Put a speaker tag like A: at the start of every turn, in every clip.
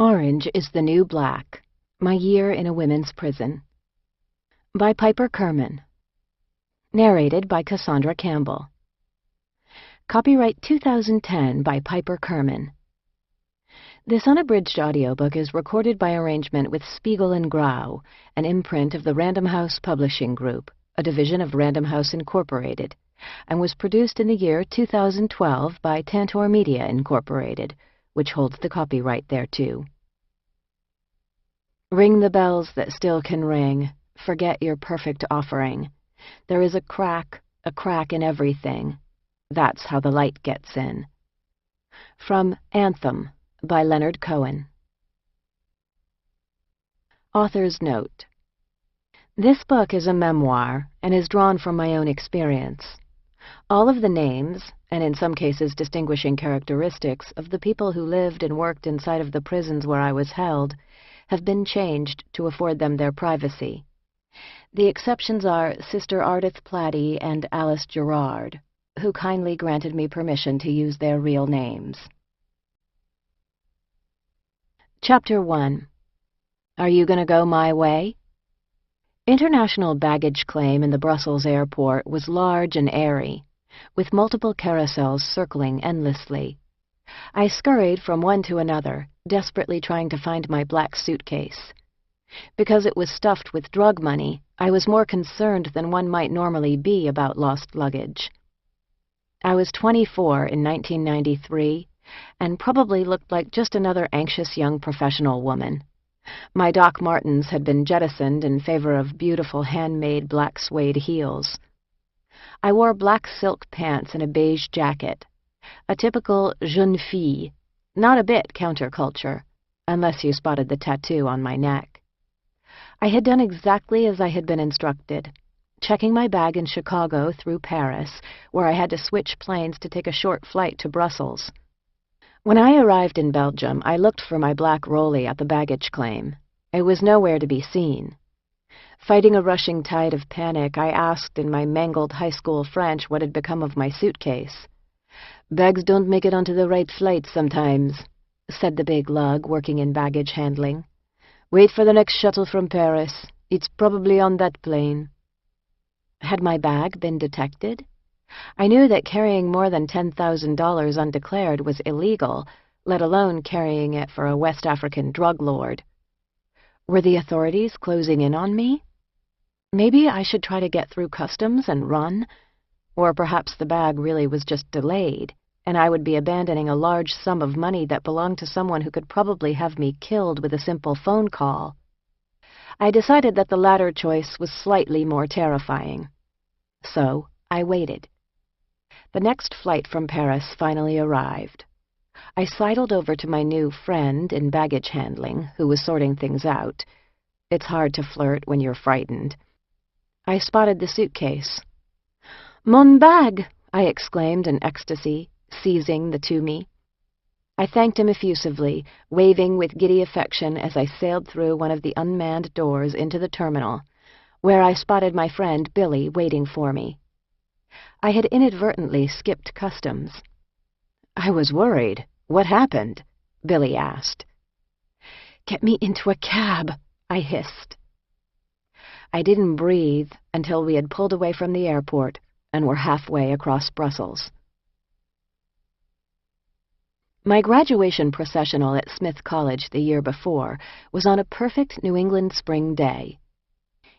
A: Orange is the New Black, My Year in a Women's Prison, by Piper Kerman. Narrated by Cassandra Campbell. Copyright 2010 by Piper Kerman. This unabridged audiobook is recorded by arrangement with Spiegel and Grau, an imprint of the Random House Publishing Group, a division of Random House Incorporated, and was produced in the year 2012 by Tantor Media Incorporated, which holds the copyright thereto. Ring the bells that still can ring, forget your perfect offering. There is a crack in everything. That's how the light gets in. From Anthem, by Leonard Cohen. Author's note. This book is a memoir and is drawn from my own experience. All of the names, and in some cases distinguishing characteristics, of the people who lived and worked inside of the prisons where I was held have been changed to afford them their privacy. The exceptions are Sister Ardith Platy and Alice Gerard, who kindly granted me permission to use their real names. Chapter 1. Are You Gonna Go My Way? International baggage claim in the Brussels airport was large and airy, with multiple carousels circling endlessly. I scurried from one to another, desperately trying to find my black suitcase. Because it was stuffed with drug money, I was more concerned than one might normally be about lost luggage. I was 24 in 1993, and probably looked like just another anxious young professional woman. My Doc Martens had been jettisoned in favor of beautiful handmade black suede heels. I wore black silk pants and a beige jacket, a typical jeune fille, not a bit counterculture, unless you spotted the tattoo on my neck. I had done exactly as I had been instructed, checking my bag in Chicago through Paris, where I had to switch planes to take a short flight to Brussels. When I arrived in Belgium, I looked for my black rollie at the baggage claim. It was nowhere to be seen. Fighting a rushing tide of panic, I asked in my mangled high school French what had become of my suitcase. "Bags don't make it onto the right flight sometimes," said the big lug working in baggage handling. "Wait for the next shuttle from Paris. It's probably on that plane." Had my bag been detected? I knew that carrying more than $10,000 undeclared was illegal, let alone carrying it for a West African drug lord. Were the authorities closing in on me? Maybe I should try to get through customs and run, or perhaps the bag really was just delayed, and I would be abandoning a large sum of money that belonged to someone who could probably have me killed with a simple phone call. I decided that the latter choice was slightly more terrifying. So I waited. The next flight from Paris finally arrived. I sidled over to my new friend in baggage handling, who was sorting things out. It's hard to flirt when you're frightened. I spotted the suitcase. "Mon bag!" I exclaimed in ecstasy, seizing the Toomey. I thanked him effusively, waving with giddy affection as I sailed through one of the unmanned doors into the terminal, where I spotted my friend Billy waiting for me. I had inadvertently skipped customs. "I was worried. What happened?" Billy asked. "Get me into a cab," I hissed. I didn't breathe until we had pulled away from the airport and were halfway across Brussels. My graduation processional at Smith College the year before was on a perfect New England spring day.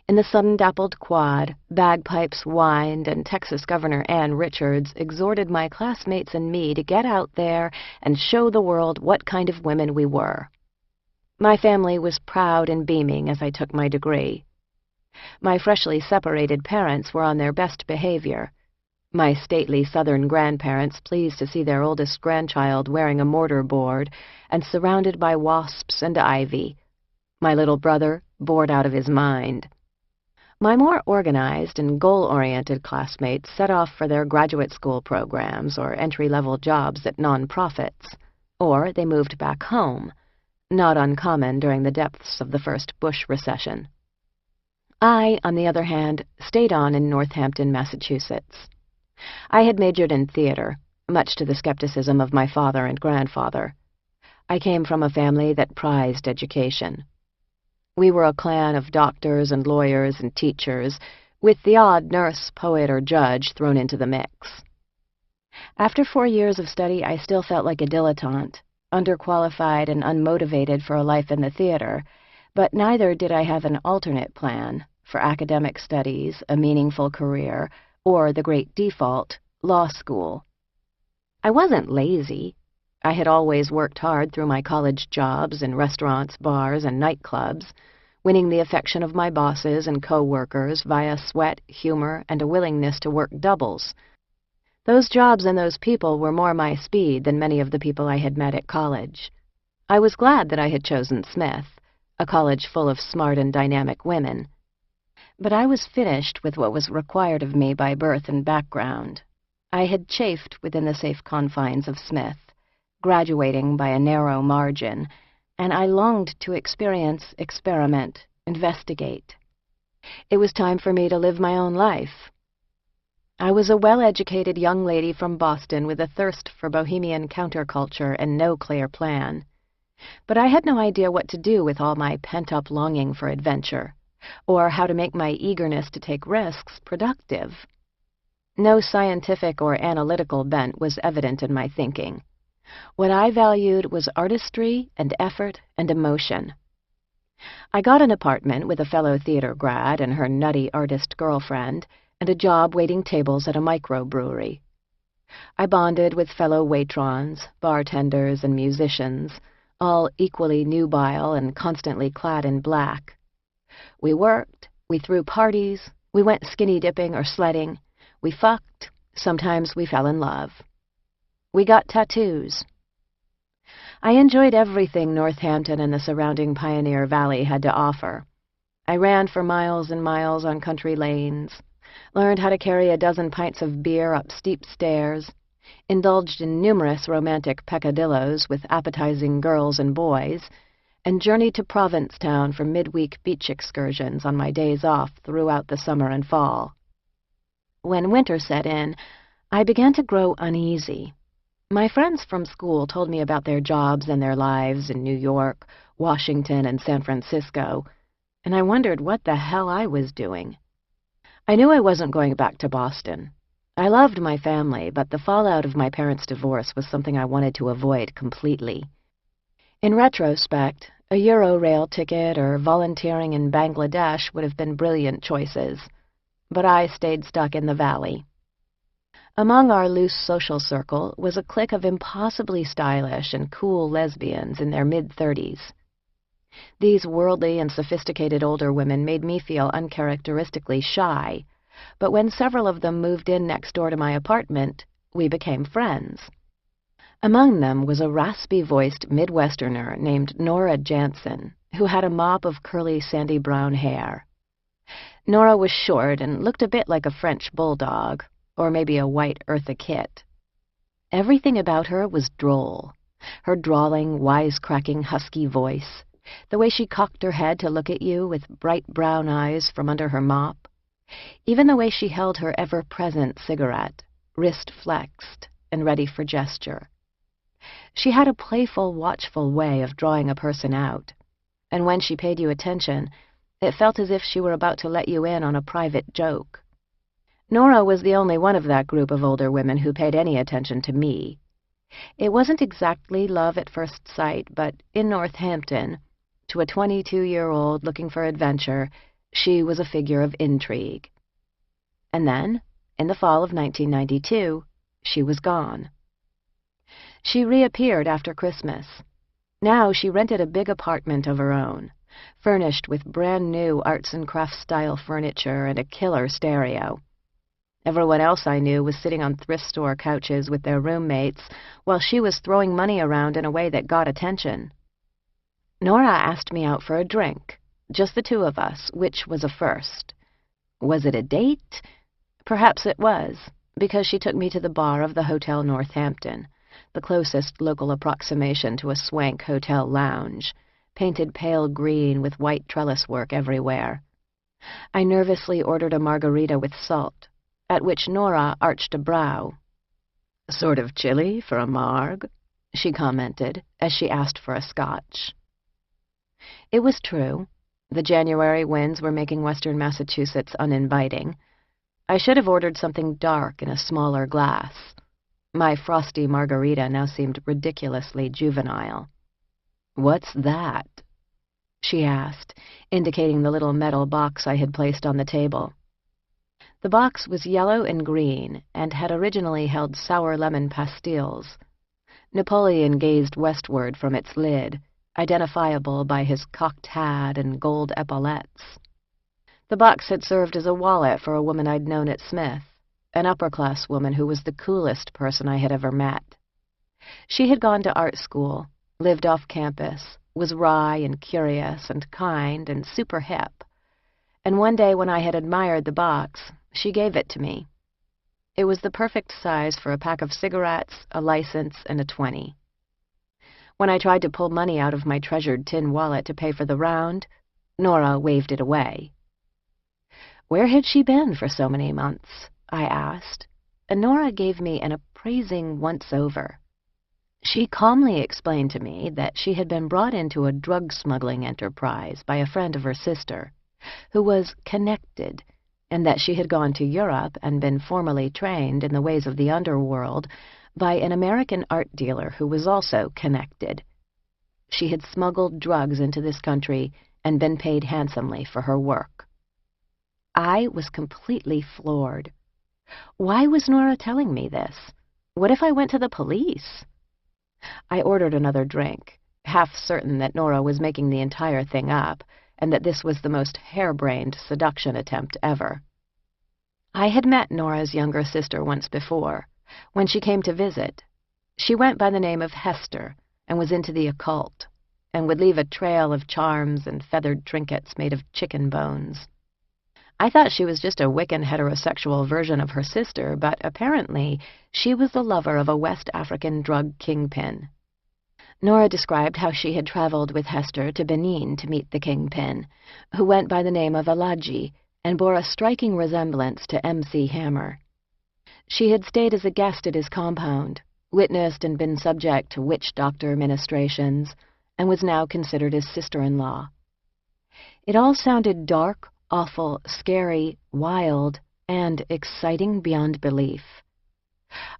A: In the sun-dappled quad, bagpipes whined, and Texas Governor Ann Richards exhorted my classmates and me to get out there and show the world what kind of women we were. My family was proud and beaming as I took my degree. My freshly separated parents were on their best behavior. My stately Southern grandparents pleased to see their oldest grandchild wearing a mortar board and surrounded by wasps and ivy. My little brother bored out of his mind. My more organized and goal-oriented classmates set off for their graduate school programs or entry-level jobs at non-profits, or they moved back home, not uncommon during the depths of the first Bush recession. I, on the other hand, stayed on in Northampton, Massachusetts. I had majored in theater, much to the skepticism of my father and grandfather. I came from a family that prized education. We were a clan of doctors and lawyers and teachers, with the odd nurse, poet, or judge thrown into the mix. After 4 years of study, I still felt like a dilettante, underqualified and unmotivated for a life in the theater, but neither did I have an alternate plan for academic studies, a meaningful career, or the great default, law school. I wasn't lazy. I had always worked hard through my college jobs in restaurants, bars, and nightclubs, winning the affection of my bosses and co-workers via sweat, humor, and a willingness to work doubles. Those jobs and those people were more my speed than many of the people I had met at college. I was glad that I had chosen Smith, a college full of smart and dynamic women. But I was finished with what was required of me by birth and background. I had chafed within the safe confines of Smith, graduating by a narrow margin, and I longed to experience, experiment, investigate. It was time for me to live my own life. I was a well-educated young lady from Boston with a thirst for bohemian counterculture and no clear plan. But I had no idea what to do with all my pent-up longing for adventure, or how to make my eagerness to take risks productive. No scientific or analytical bent was evident in my thinking. What I valued was artistry and effort and emotion. I got an apartment with a fellow theater grad and her nutty artist girlfriend, and a job waiting tables at a microbrewery. I bonded with fellow waitrons, bartenders, and musicians, all equally nubile and constantly clad in black. We worked, we threw parties, we went skinny dipping or sledding, we fucked, sometimes we fell in love. We got tattoos. I enjoyed everything Northampton and the surrounding Pioneer Valley had to offer. I ran for miles and miles on country lanes, learned how to carry a dozen pints of beer up steep stairs, indulged in numerous romantic peccadillos with appetizing girls and boys, and journeyed to Provincetown for midweek beach excursions on my days off throughout the summer and fall. When winter set in, I began to grow uneasy. My friends from school told me about their jobs and their lives in New York, Washington, and San Francisco, and I wondered what the hell I was doing. I knew I wasn't going back to Boston. I loved my family, but the fallout of my parents' divorce was something I wanted to avoid completely. In retrospect, a Euro-rail ticket or volunteering in Bangladesh would have been brilliant choices, but I stayed stuck in the valley. Among our loose social circle was a clique of impossibly stylish and cool lesbians in their mid-30s. These worldly and sophisticated older women made me feel uncharacteristically shy, but when several of them moved in next door to my apartment, we became friends. Among them was a raspy-voiced Midwesterner named Nora Jansen, who had a mop of curly sandy brown hair. Nora was short and looked a bit like a French bulldog, or maybe a white Eartha Kitt. Everything about her was droll. Her drawling, wisecracking, husky voice, the way she cocked her head to look at you with bright brown eyes from under her mop, even the way she held her ever-present cigarette, wrist flexed and ready for gesture. She had a playful, watchful way of drawing a person out, and when she paid you attention, it felt as if she were about to let you in on a private joke. Nora was the only one of that group of older women who paid any attention to me. It wasn't exactly love at first sight, but in Northampton, to a 22-year-old looking for adventure, she was a figure of intrigue. And then, in the fall of 1992, she was gone. She reappeared after Christmas. Now she rented a big apartment of her own, furnished with brand-new arts and crafts-style furniture and a killer stereo. Everyone else I knew was sitting on thrift store couches with their roommates, while she was throwing money around in a way that got attention. Nora asked me out for a drink, just the two of us, which was a first. Was it a date? Perhaps it was, because she took me to the bar of the Hotel Northampton, the closest local approximation to a swank hotel lounge, painted pale green with white trellis work everywhere. I nervously ordered a margarita with salt, at which Nora arched a brow. "Sort of chilly for a marg?" she commented as she asked for a scotch. It was true. The January winds were making western Massachusetts uninviting. I should have ordered something dark in a smaller glass. My frosty margarita now seemed ridiculously juvenile. "What's that?" she asked, indicating the little metal box I had placed on the table. The box was yellow and green and had originally held sour lemon pastilles. Napoleon gazed westward from its lid, identifiable by his cocked hat and gold epaulettes. The box had served as a wallet for a woman I'd known at Smith, an upper-class woman who was the coolest person I had ever met. She had gone to art school, lived off campus, was wry and curious and kind and super hip, and one day when I had admired the box, she gave it to me. It was the perfect size for a pack of cigarettes, a license, and a 20. When I tried to pull money out of my treasured tin wallet to pay for the round, Nora waved it away. Where had she been for so many months? I asked, and Nora gave me an appraising once-over. She calmly explained to me that she had been brought into a drug-smuggling enterprise by a friend of her sister, who was connected, and that she had gone to Europe and been formally trained in the ways of the underworld by an American art dealer who was also connected. She had smuggled drugs into this country and been paid handsomely for her work. I was completely floored. Why was Nora telling me this? What if I went to the police? I ordered another drink, half certain that Nora was making the entire thing up, and that this was the most harebrained seduction attempt ever. I had met Nora's younger sister once before, when she came to visit. She went by the name of Hester and was into the occult, and would leave a trail of charms and feathered trinkets made of chicken bones. I thought she was just a Wiccan heterosexual version of her sister, but apparently she was the lover of a West African drug kingpin. Nora described how she had traveled with Hester to Benin to meet the kingpin, who went by the name of Alaji and bore a striking resemblance to MC Hammer. She had stayed as a guest at his compound, witnessed and been subject to witch doctor ministrations, and was now considered his sister-in-law. It all sounded dark, awful, scary, wild, and exciting beyond belief.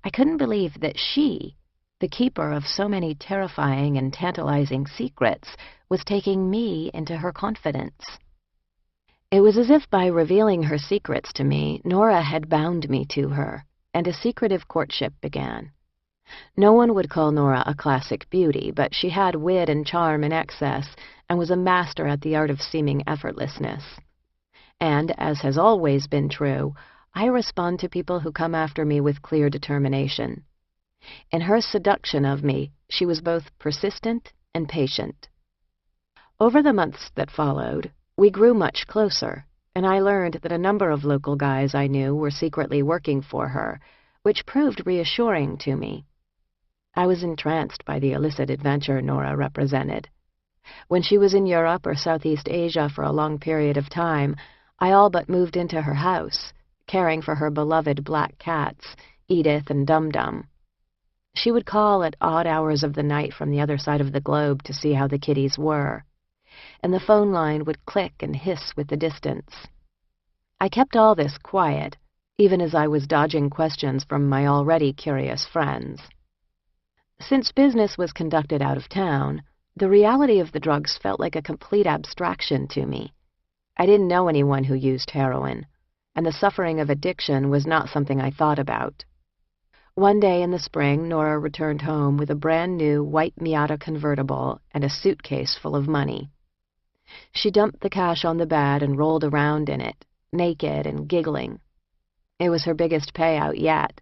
A: I couldn't believe that she, the keeper of so many terrifying and tantalizing secrets, was taking me into her confidence. It was as if by revealing her secrets to me, Nora had bound me to her, and a secretive courtship began. No one would call Nora a classic beauty, but she had wit and charm in excess, and was a master at the art of seeming effortlessness. And, as has always been true, I respond to people who come after me with clear determination. In her seduction of me, she was both persistent and patient. Over the months that followed, we grew much closer, and I learned that a number of local guys I knew were secretly working for her, which proved reassuring to me. I was entranced by the illicit adventure Nora represented. When she was in Europe or Southeast Asia for a long period of time, I all but moved into her house, caring for her beloved black cats, Edith and Dum-Dum. She would call at odd hours of the night from the other side of the globe to see how the kitties were, and the phone line would click and hiss with the distance. I kept all this quiet, even as I was dodging questions from my already curious friends. Since business was conducted out of town, the reality of the drugs felt like a complete abstraction to me. I didn't know anyone who used heroin, and the suffering of addiction was not something I thought about. One day in the spring, Nora returned home with a brand-new white Miata convertible and a suitcase full of money. She dumped the cash on the bed and rolled around in it, naked and giggling. It was her biggest payout yet.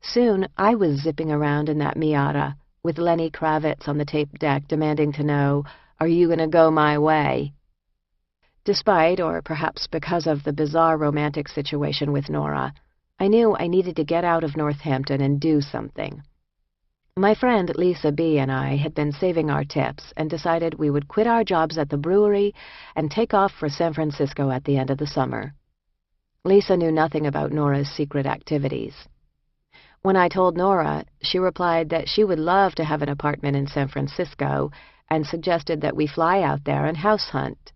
A: Soon I was zipping around in that Miata, with Lenny Kravitz on the tape deck demanding to know, "Are you going to go my way?" Despite, or perhaps because of the bizarre romantic situation with Nora, I knew I needed to get out of Northampton and do something. My friend Lisa B. and I had been saving our tips and decided we would quit our jobs at the brewery and take off for San Francisco at the end of the summer. Lisa knew nothing about Nora's secret activities. When I told Nora, she replied that she would love to have an apartment in San Francisco and suggested that we fly out there and house hunt.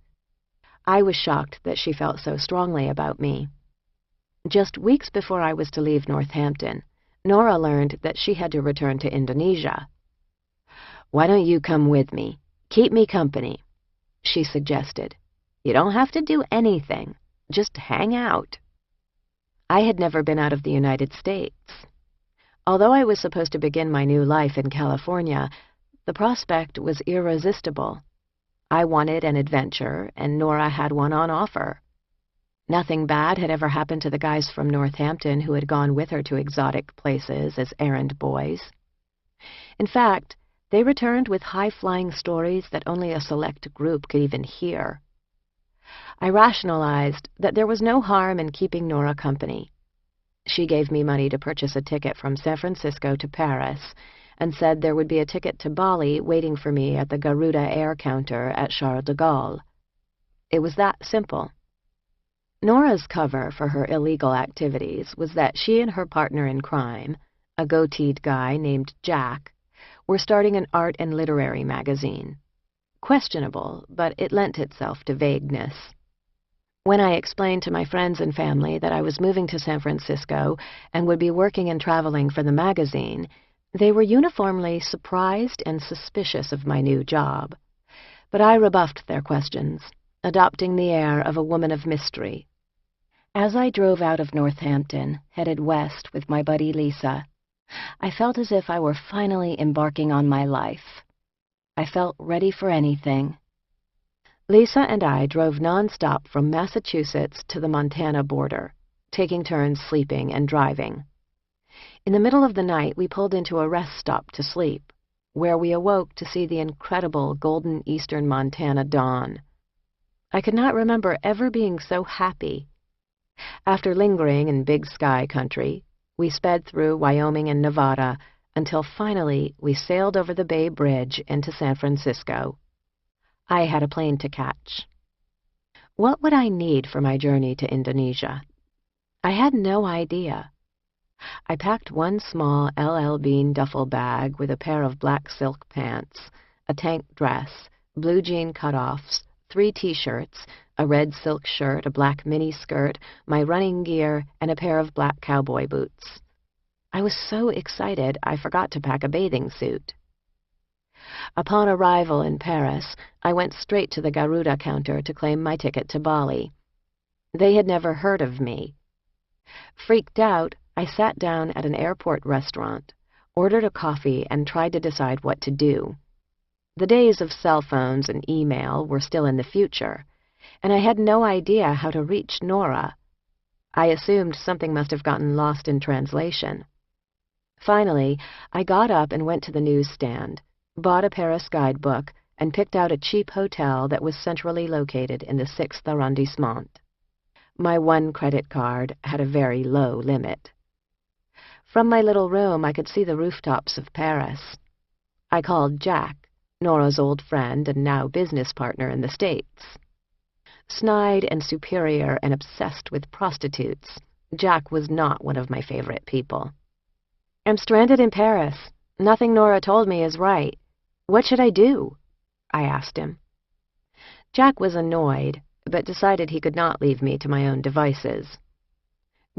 A: I was shocked that she felt so strongly about me. Just weeks before I was to leave Northampton, Nora learned that she had to return to Indonesia. "Why don't you come with me? Keep me company," she suggested. "You don't have to do anything. Just hang out." I had never been out of the United States. Although I was supposed to begin my new life in California, the prospect was irresistible. I wanted an adventure, and Nora had one on offer. Nothing bad had ever happened to the guys from Northampton who had gone with her to exotic places as errand boys. In fact, they returned with high-flying stories that only a select group could even hear. I rationalized that there was no harm in keeping Nora company. She gave me money to purchase a ticket from San Francisco to Paris, and said there would be a ticket to Bali waiting for me at the Garuda air counter at Charles de Gaulle. It was that simple. Nora's cover for her illegal activities was that she and her partner in crime, a goateed guy named Jack, were starting an art and literary magazine. Questionable, but it lent itself to vagueness. When I explained to my friends and family that I was moving to San Francisco and would be working and traveling for the magazine, they were uniformly surprised and suspicious of my new job. But I rebuffed their questions, adopting the air of a woman of mystery. As I drove out of Northampton, headed west with my buddy Lisa, I felt as if I were finally embarking on my life. I felt ready for anything. Lisa and I drove nonstop from Massachusetts to the Montana border, taking turns sleeping and driving. In the middle of the night, we pulled into a rest stop to sleep, where we awoke to see the incredible golden eastern Montana dawn. I could not remember ever being so happy. After lingering in Big Sky country, we sped through Wyoming and Nevada until finally we sailed over the Bay Bridge into San Francisco. I had a plane to catch. What would I need for my journey to Indonesia? I had no idea. I packed one small L.L. Bean duffel bag with a pair of black silk pants, a tank dress, blue jean cutoffs, 3 T-shirts, a red silk shirt, a black mini-skirt, my running gear, and a pair of black cowboy boots. I was so excited I forgot to pack a bathing suit. Upon arrival in Paris, I went straight to the Garuda counter to claim my ticket to Bali. They had never heard of me. Freaked out, I sat down at an airport restaurant, ordered a coffee, and tried to decide what to do. The days of cell phones and email were still in the future, and I had no idea how to reach Nora. I assumed something must have gotten lost in translation. Finally, I got up and went to the newsstand, bought a Paris guidebook, and picked out a cheap hotel that was centrally located in the 6th arrondissement. My one credit card had a very low limit. From my little room, I could see the rooftops of Paris. I called Jack, Nora's old friend and now business partner in the States. Snide and superior and obsessed with prostitutes, Jack was not one of my favorite people. "I'm stranded in Paris. Nothing Nora told me is right. What should I do?" I asked him. Jack was annoyed, but decided he could not leave me to my own devices.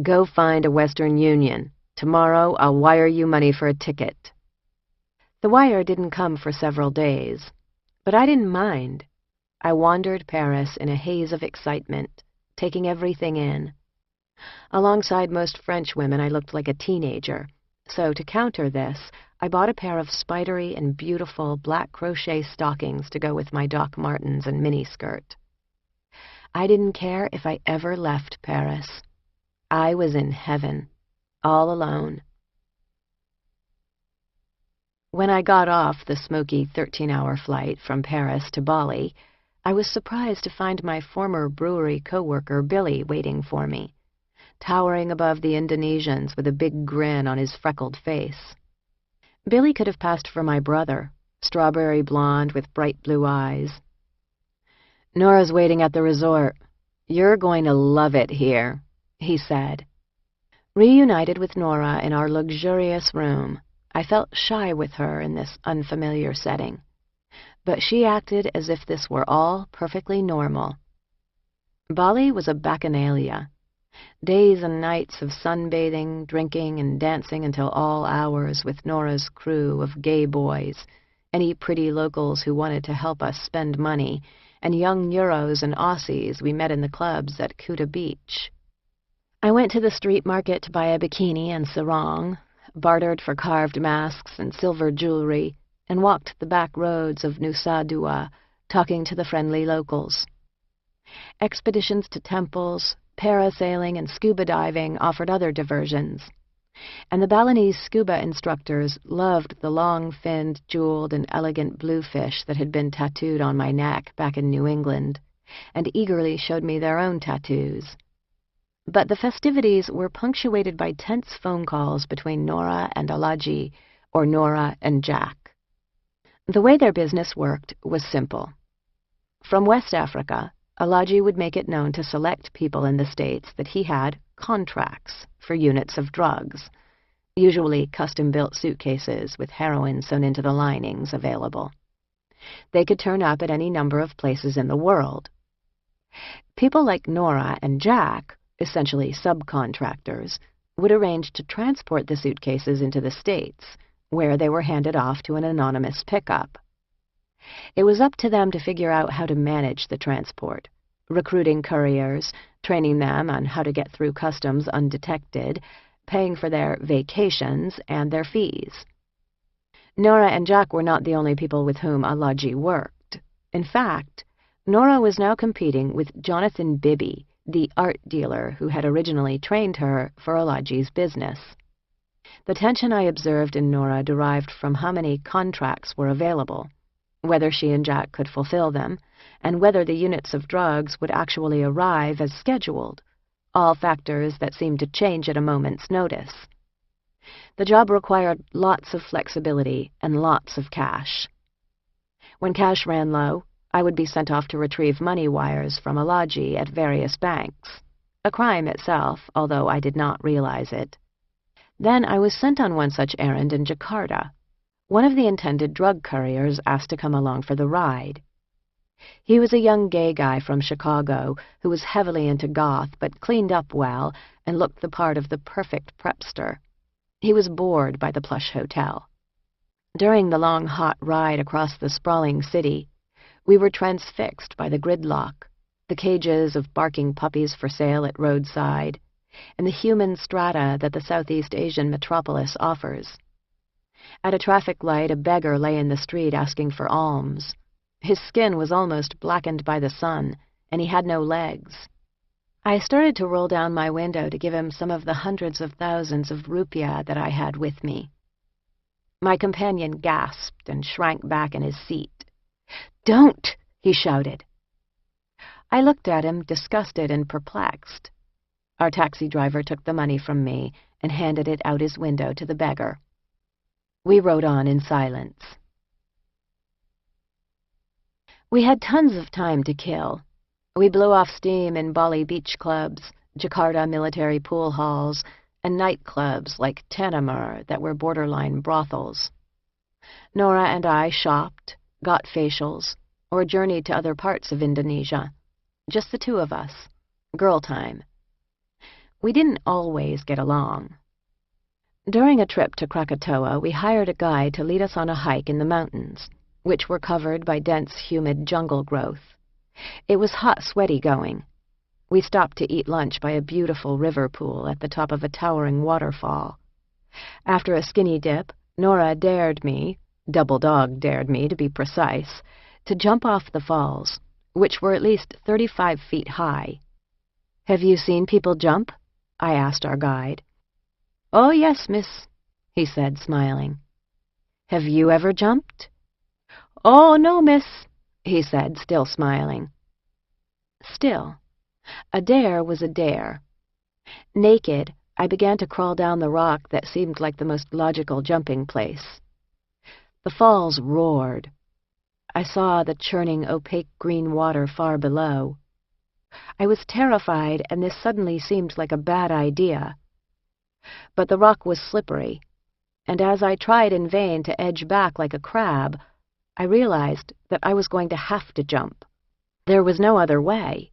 A: "Go find a Western Union. Tomorrow I'll wire you money for a ticket." The wire didn't come for several days, but I didn't mind. I wandered Paris in a haze of excitement, taking everything in. Alongside most French women, I looked like a teenager, so to counter this, I bought a pair of spidery and beautiful black crochet stockings to go with my Doc Martens and miniskirt. I didn't care if I ever left Paris. I was in heaven, all alone. When I got off the smoky 13-hour flight from Paris to Bali, I was surprised to find my former brewery co-worker Billy waiting for me, towering above the Indonesians with a big grin on his freckled face. Billy could have passed for my brother, strawberry blonde with bright blue eyes. "Nora's waiting at the resort. You're going to love it here," he said. Reunited with Nora in our luxurious room, I felt shy with her in this unfamiliar setting, but she acted as if this were all perfectly normal. Bali was a bacchanalia. Days and nights of sunbathing, drinking, and dancing until all hours with Nora's crew of gay boys, any pretty locals who wanted to help us spend money, and young Euros and Aussies we met in the clubs at Kuta Beach. I went to the street market to buy a bikini and sarong, bartered for carved masks and silver jewelry, and walked the back roads of Nusa Dua, talking to the friendly locals. Expeditions to temples, parasailing, and scuba diving offered other diversions, and the Balinese scuba instructors loved the long-finned, jeweled, and elegant bluefish that had been tattooed on my neck back in New England, and eagerly showed me their own tattoos. But the festivities were punctuated by tense phone calls between Nora and Alaji, or Nora and Jack. The way their business worked was simple. From West Africa, Alaji would make it known to select people in the States that he had contracts for units of drugs, usually custom-built suitcases with heroin sewn into the linings available. They could turn up at any number of places in the world. People like Nora and Jack, essentially subcontractors, would arrange to transport the suitcases into the States, where they were handed off to an anonymous pickup. It was up to them to figure out how to manage the transport, recruiting couriers, training them on how to get through customs undetected, paying for their vacations and their fees. Nora and Jack were not the only people with whom Alaji worked. In fact, Nora was now competing with Jonathan Bibby, the art dealer who had originally trained her for Alaji's business. The tension I observed in Nora derived from how many contracts were available, whether she and Jack could fulfill them, and whether the units of drugs would actually arrive as scheduled, all factors that seemed to change at a moment's notice. The job required lots of flexibility and lots of cash. When cash ran low, I would be sent off to retrieve money wires from Alaji at various banks, a crime itself, although I did not realize it. Then I was sent on one such errand in Jakarta. One of the intended drug couriers asked to come along for the ride. He was a young gay guy from Chicago who was heavily into goth but cleaned up well and looked the part of the perfect prepster. He was bored by the plush hotel. During the long, hot ride across the sprawling city, we were transfixed by the gridlock, the cages of barking puppies for sale at roadside, and the human strata that the Southeast Asian metropolis offers. At a traffic light, a beggar lay in the street asking for alms. His skin was almost blackened by the sun, and he had no legs. I started to roll down my window to give him some of the hundreds of thousands of rupiah that I had with me. My companion gasped and shrank back in his seat. "Don't!" he shouted. I looked at him, disgusted and perplexed. Our taxi driver took the money from me and handed it out his window to the beggar. We rode on in silence. We had tons of time to kill. We blew off steam in Bali beach clubs, Jakarta military pool halls, and nightclubs like Tanamur that were borderline brothels. Nora and I shopped, got facials, or journeyed to other parts of Indonesia. Just the two of us. Girl time. We didn't always get along. During a trip to Krakatoa, we hired a guide to lead us on a hike in the mountains, which were covered by dense, humid jungle growth. It was hot, sweaty going. We stopped to eat lunch by a beautiful river pool at the top of a towering waterfall. After a skinny dip, Nora dared me, Double Dog dared me to be precise, to jump off the falls, which were at least 35 feet high. "Have you seen people jump?" I asked our guide. "Oh, yes, miss," he said, smiling. "Have you ever jumped?" "Oh, no, miss," he said, still smiling. Still, a dare was a dare. Naked, I began to crawl down the rock that seemed like the most logical jumping place. The falls roared. I saw the churning, opaque green water far below. I was terrified, and this suddenly seemed like a bad idea. But the rock was slippery, and as I tried in vain to edge back like a crab, I realized that I was going to have to jump. There was no other way.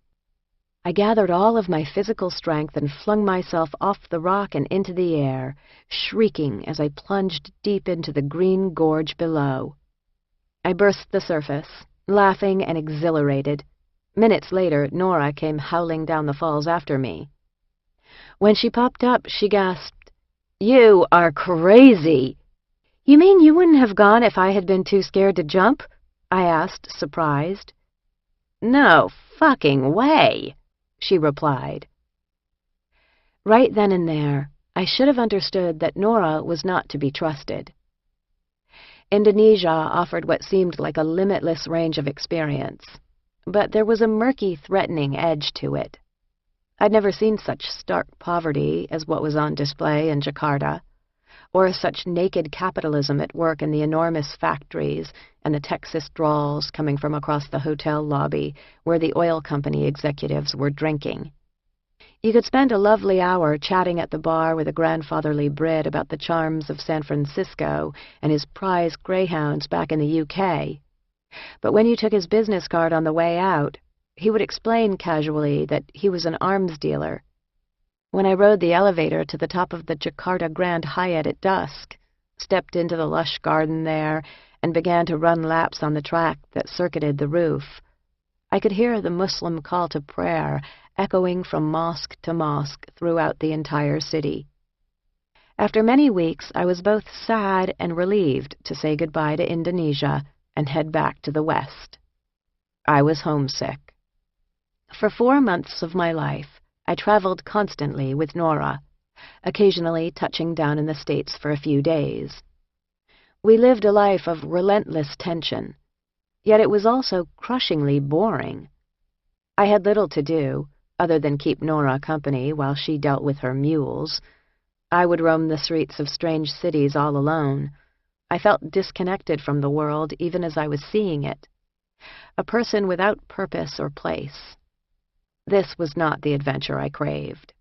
A: I gathered all of my physical strength and flung myself off the rock and into the air, shrieking as I plunged deep into the green gorge below. I burst the surface, laughing and exhilarated. Minutes later, Nora came howling down the falls after me. When she popped up, she gasped, "You are crazy!" "You mean you wouldn't have gone if I had been too scared to jump?" I asked, surprised. "No fucking way," she replied. Right then and there, I should have understood that Nora was not to be trusted. Indonesia offered what seemed like a limitless range of experience, but there was a murky, threatening edge to it. I'd never seen such stark poverty as what was on display in Jakarta, or such naked capitalism at work in the enormous factories and the Texas drawls coming from across the hotel lobby where the oil company executives were drinking. You could spend a lovely hour chatting at the bar with a grandfatherly Brit about the charms of San Francisco and his prize greyhounds back in the UK. But when you took his business card on the way out, he would explain casually that he was an arms dealer. When I rode the elevator to the top of the Jakarta Grand Hyatt at dusk, stepped into the lush garden there, and began to run laps on the track that circuited the roof, I could hear the Muslim call to prayer echoing from mosque to mosque throughout the entire city. After many weeks, I was both sad and relieved to say goodbye to Indonesia and head back to the West. I was homesick. For 4 months of my life, I traveled constantly with Nora, occasionally touching down in the States for a few days. We lived a life of relentless tension, yet it was also crushingly boring. I had little to do, other than keep Nora company while she dealt with her mules. I would roam the streets of strange cities all alone. I felt disconnected from the world even as I was seeing it, a person without purpose or place. This was not the adventure I craved.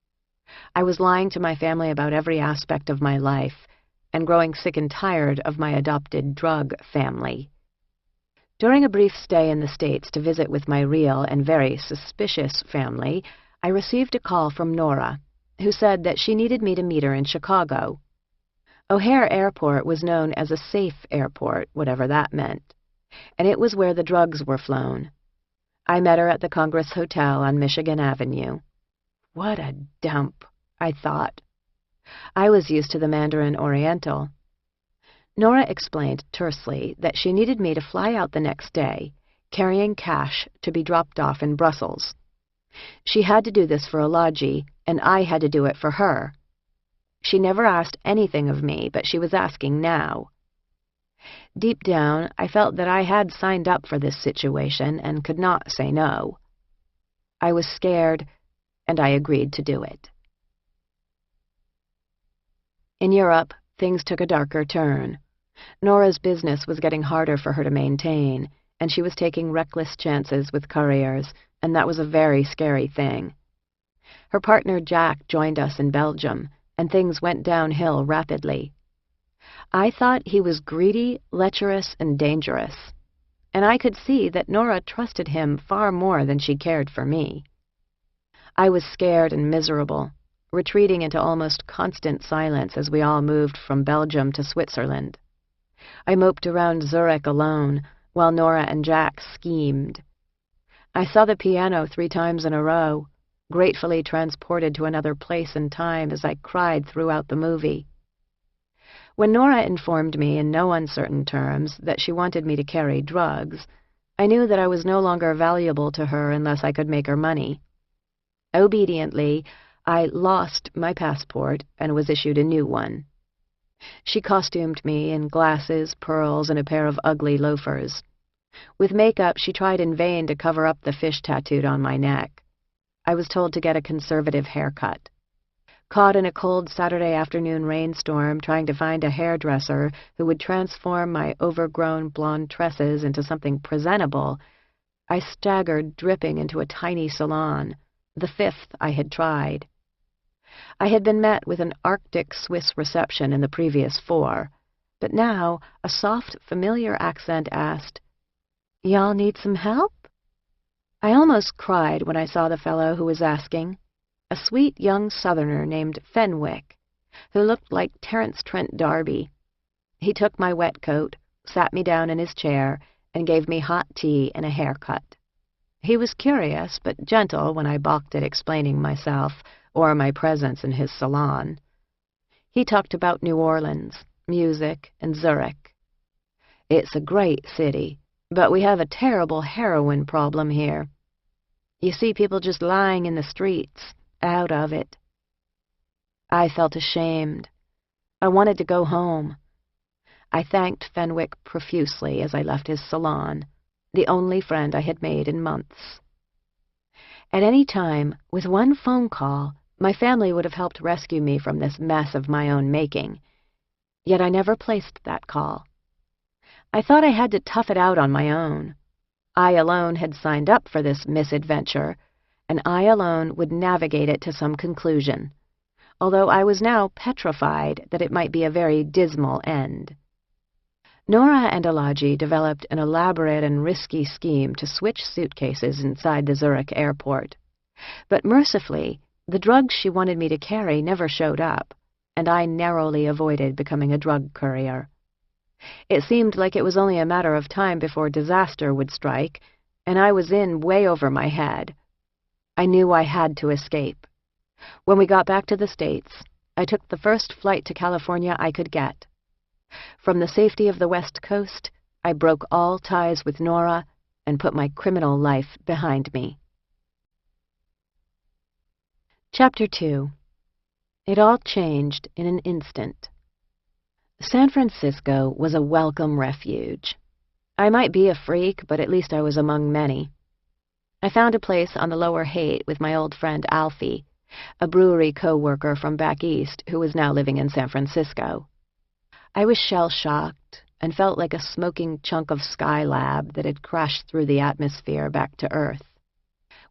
A: I was lying to my family about every aspect of my life, and growing sick and tired of my adopted drug family. During a brief stay in the States to visit with my real and very suspicious family, I received a call from Nora, who said that she needed me to meet her in Chicago. O'Hare Airport was known as a safe airport, whatever that meant, and it was where the drugs were flown. I met her at the Congress Hotel on Michigan Avenue. What a dump, I thought. I was used to the Mandarin Oriental. Nora explained tersely that she needed me to fly out the next day, carrying cash to be dropped off in Brussels. She had to do this for a lodgie, and I had to do it for her. She never asked anything of me, but she was asking now. Deep down, I felt that I had signed up for this situation and could not say no. I was scared, and I agreed to do it. In Europe, things took a darker turn. Nora's business was getting harder for her to maintain, and she was taking reckless chances with couriers, and that was a very scary thing. Her partner Jack joined us in Belgium, and things went downhill rapidly. I thought he was greedy, lecherous, and dangerous, and I could see that Nora trusted him far more than she cared for me. I was scared and miserable, retreating into almost constant silence as we all moved from Belgium to Switzerland. I moped around Zurich alone, while Nora and Jack schemed. I saw the piano 3 times in a row, gratefully transported to another place and time as I cried throughout the movie. When Nora informed me in no uncertain terms that she wanted me to carry drugs, I knew that I was no longer valuable to her unless I could make her money. Obediently, I lost my passport and was issued a new one. She costumed me in glasses, pearls, and a pair of ugly loafers. With makeup, she tried in vain to cover up the fish tattooed on my neck. I was told to get a conservative haircut. Caught in a cold Saturday afternoon rainstorm trying to find a hairdresser who would transform my overgrown blonde tresses into something presentable, I staggered dripping into a tiny salon, the 5th I had tried. I had been met with an Arctic Swiss reception in the previous 4, but now a soft, familiar accent asked, "Y'all need some help?" I almost cried when I saw the fellow who was asking, a sweet young Southerner named Fenwick, who looked like Terence Trent D'Arby. He took my wet coat, sat me down in his chair, and gave me hot tea and a haircut. He was curious but gentle when I balked at explaining myself or my presence in his salon. He talked about New Orleans, music, and Zurich. "It's a great city, but we have a terrible heroin problem here. You see people just lying in the streets, out of it." I felt ashamed. I wanted to go home. I thanked Fenwick profusely as I left his salon, the only friend I had made in months. At any time, with one phone call, my family would have helped rescue me from this mess of my own making, yet I never placed that call. I thought I had to tough it out on my own. I alone had signed up for this misadventure, and I alone would navigate it to some conclusion, although I was now petrified that it might be a very dismal end. Nora and Alaji developed an elaborate and risky scheme to switch suitcases inside the Zurich airport, but mercifully, the drugs she wanted me to carry never showed up, and I narrowly avoided becoming a drug courier. It seemed like it was only a matter of time before disaster would strike, and I was in way over my head. I knew I had to escape. When we got back to the States, I took the first flight to California I could get. From the safety of the West Coast, I broke all ties with Nora and put my criminal life behind me. Chapter 2. It all changed in an instant. San Francisco was a welcome refuge. I might be a freak, but at least I was among many. I found a place on the Lower Haight with my old friend Alfie, a brewery co-worker from back east who was now living in San Francisco. I was shell-shocked and felt like a smoking chunk of Skylab that had crashed through the atmosphere back to Earth.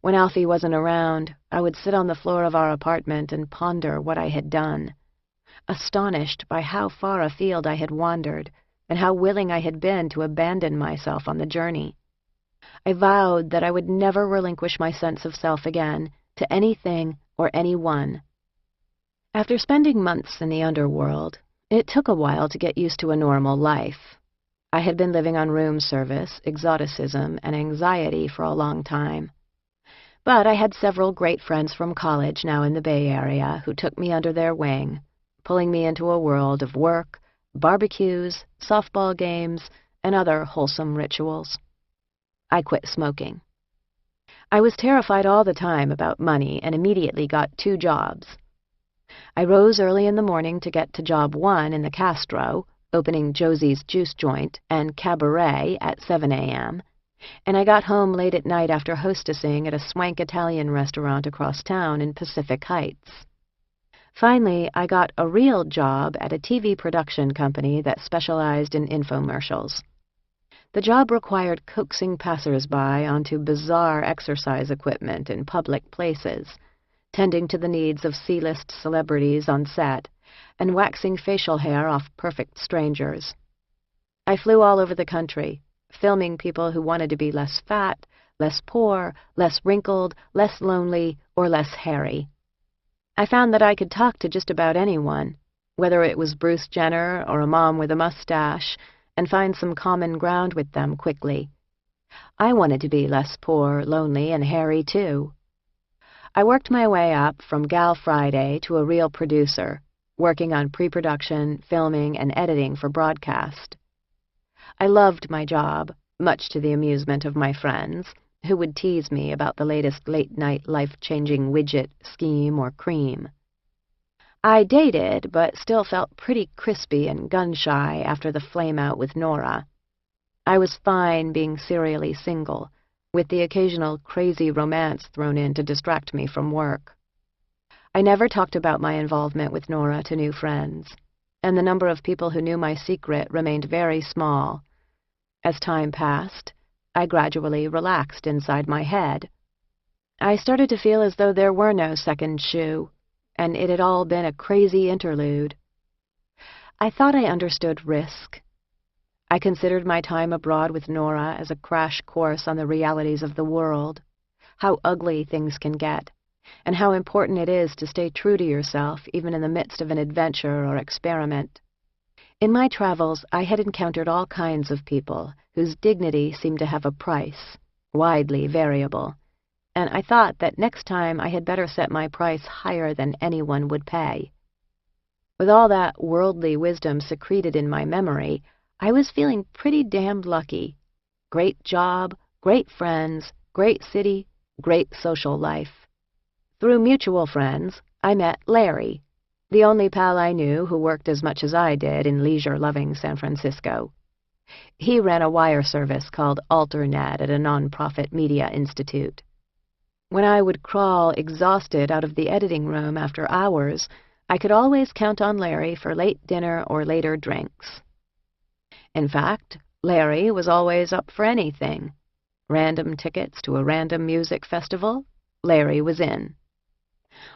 A: When Alfie wasn't around, I would sit on the floor of our apartment and ponder what I had done, astonished by how far afield I had wandered and how willing I had been to abandon myself on the journey. I vowed that I would never relinquish my sense of self again to anything or anyone. After spending months in the underworld, it took a while to get used to a normal life. I had been living on room service, exoticism, and anxiety for a long time. But I had several great friends from college now in the Bay Area who took me under their wing, pulling me into a world of work, barbecues, softball games, and other wholesome rituals. I quit smoking. I was terrified all the time about money and immediately got 2 jobs. I rose early in the morning to get to job 1 in the Castro, opening Josie's Juice Joint and Cabaret at 7 a.m., and I got home late at night after hostessing at a swank Italian restaurant across town in Pacific Heights. Finally, I got a real job at a TV production company that specialized in infomercials. The job required coaxing passers-by onto bizarre exercise equipment in public places, tending to the needs of C-list celebrities on set, and waxing facial hair off perfect strangers. I flew all over the country, filming people who wanted to be less fat, less poor, less wrinkled, less lonely, or less hairy. I found that I could talk to just about anyone, whether it was Bruce Jenner or a mom with a mustache, and find some common ground with them quickly. I wanted to be less poor, lonely, and hairy, too. I worked my way up from Gal Friday to a real producer, working on pre-production, filming, and editing for broadcast. I loved my job, much to the amusement of my friends, who would tease me about the latest late-night life-changing widget, scheme, or cream. I dated, but still felt pretty crispy and gun-shy after the flame-out with Nora. I was fine being serially single, with the occasional crazy romance thrown in to distract me from work. I never talked about my involvement with Nora to new friends, and the number of people who knew my secret remained very small. As time passed, I gradually relaxed inside my head. I started to feel as though there were no second shoe, and it had all been a crazy interlude. I thought I understood risk. I considered my time abroad with Nora as a crash course on the realities of the world, how ugly things can get, and how important it is to stay true to yourself even in the midst of an adventure or experiment. In my travels, I had encountered all kinds of people whose dignity seemed to have a price, widely variable, and I thought that next time I had better set my price higher than anyone would pay. With all that worldly wisdom secreted in my memory, I was feeling pretty damned lucky. Great job, great friends, great city, great social life. Through mutual friends, I met Larry, the only pal I knew who worked as much as I did in leisure-loving San Francisco. He ran a wire service called Alternet at a non-profit media institute. When I would crawl exhausted out of the editing room after hours, I could always count on Larry for late dinner or later drinks. In fact, Larry was always up for anything. Random tickets to a random music festival, Larry was in.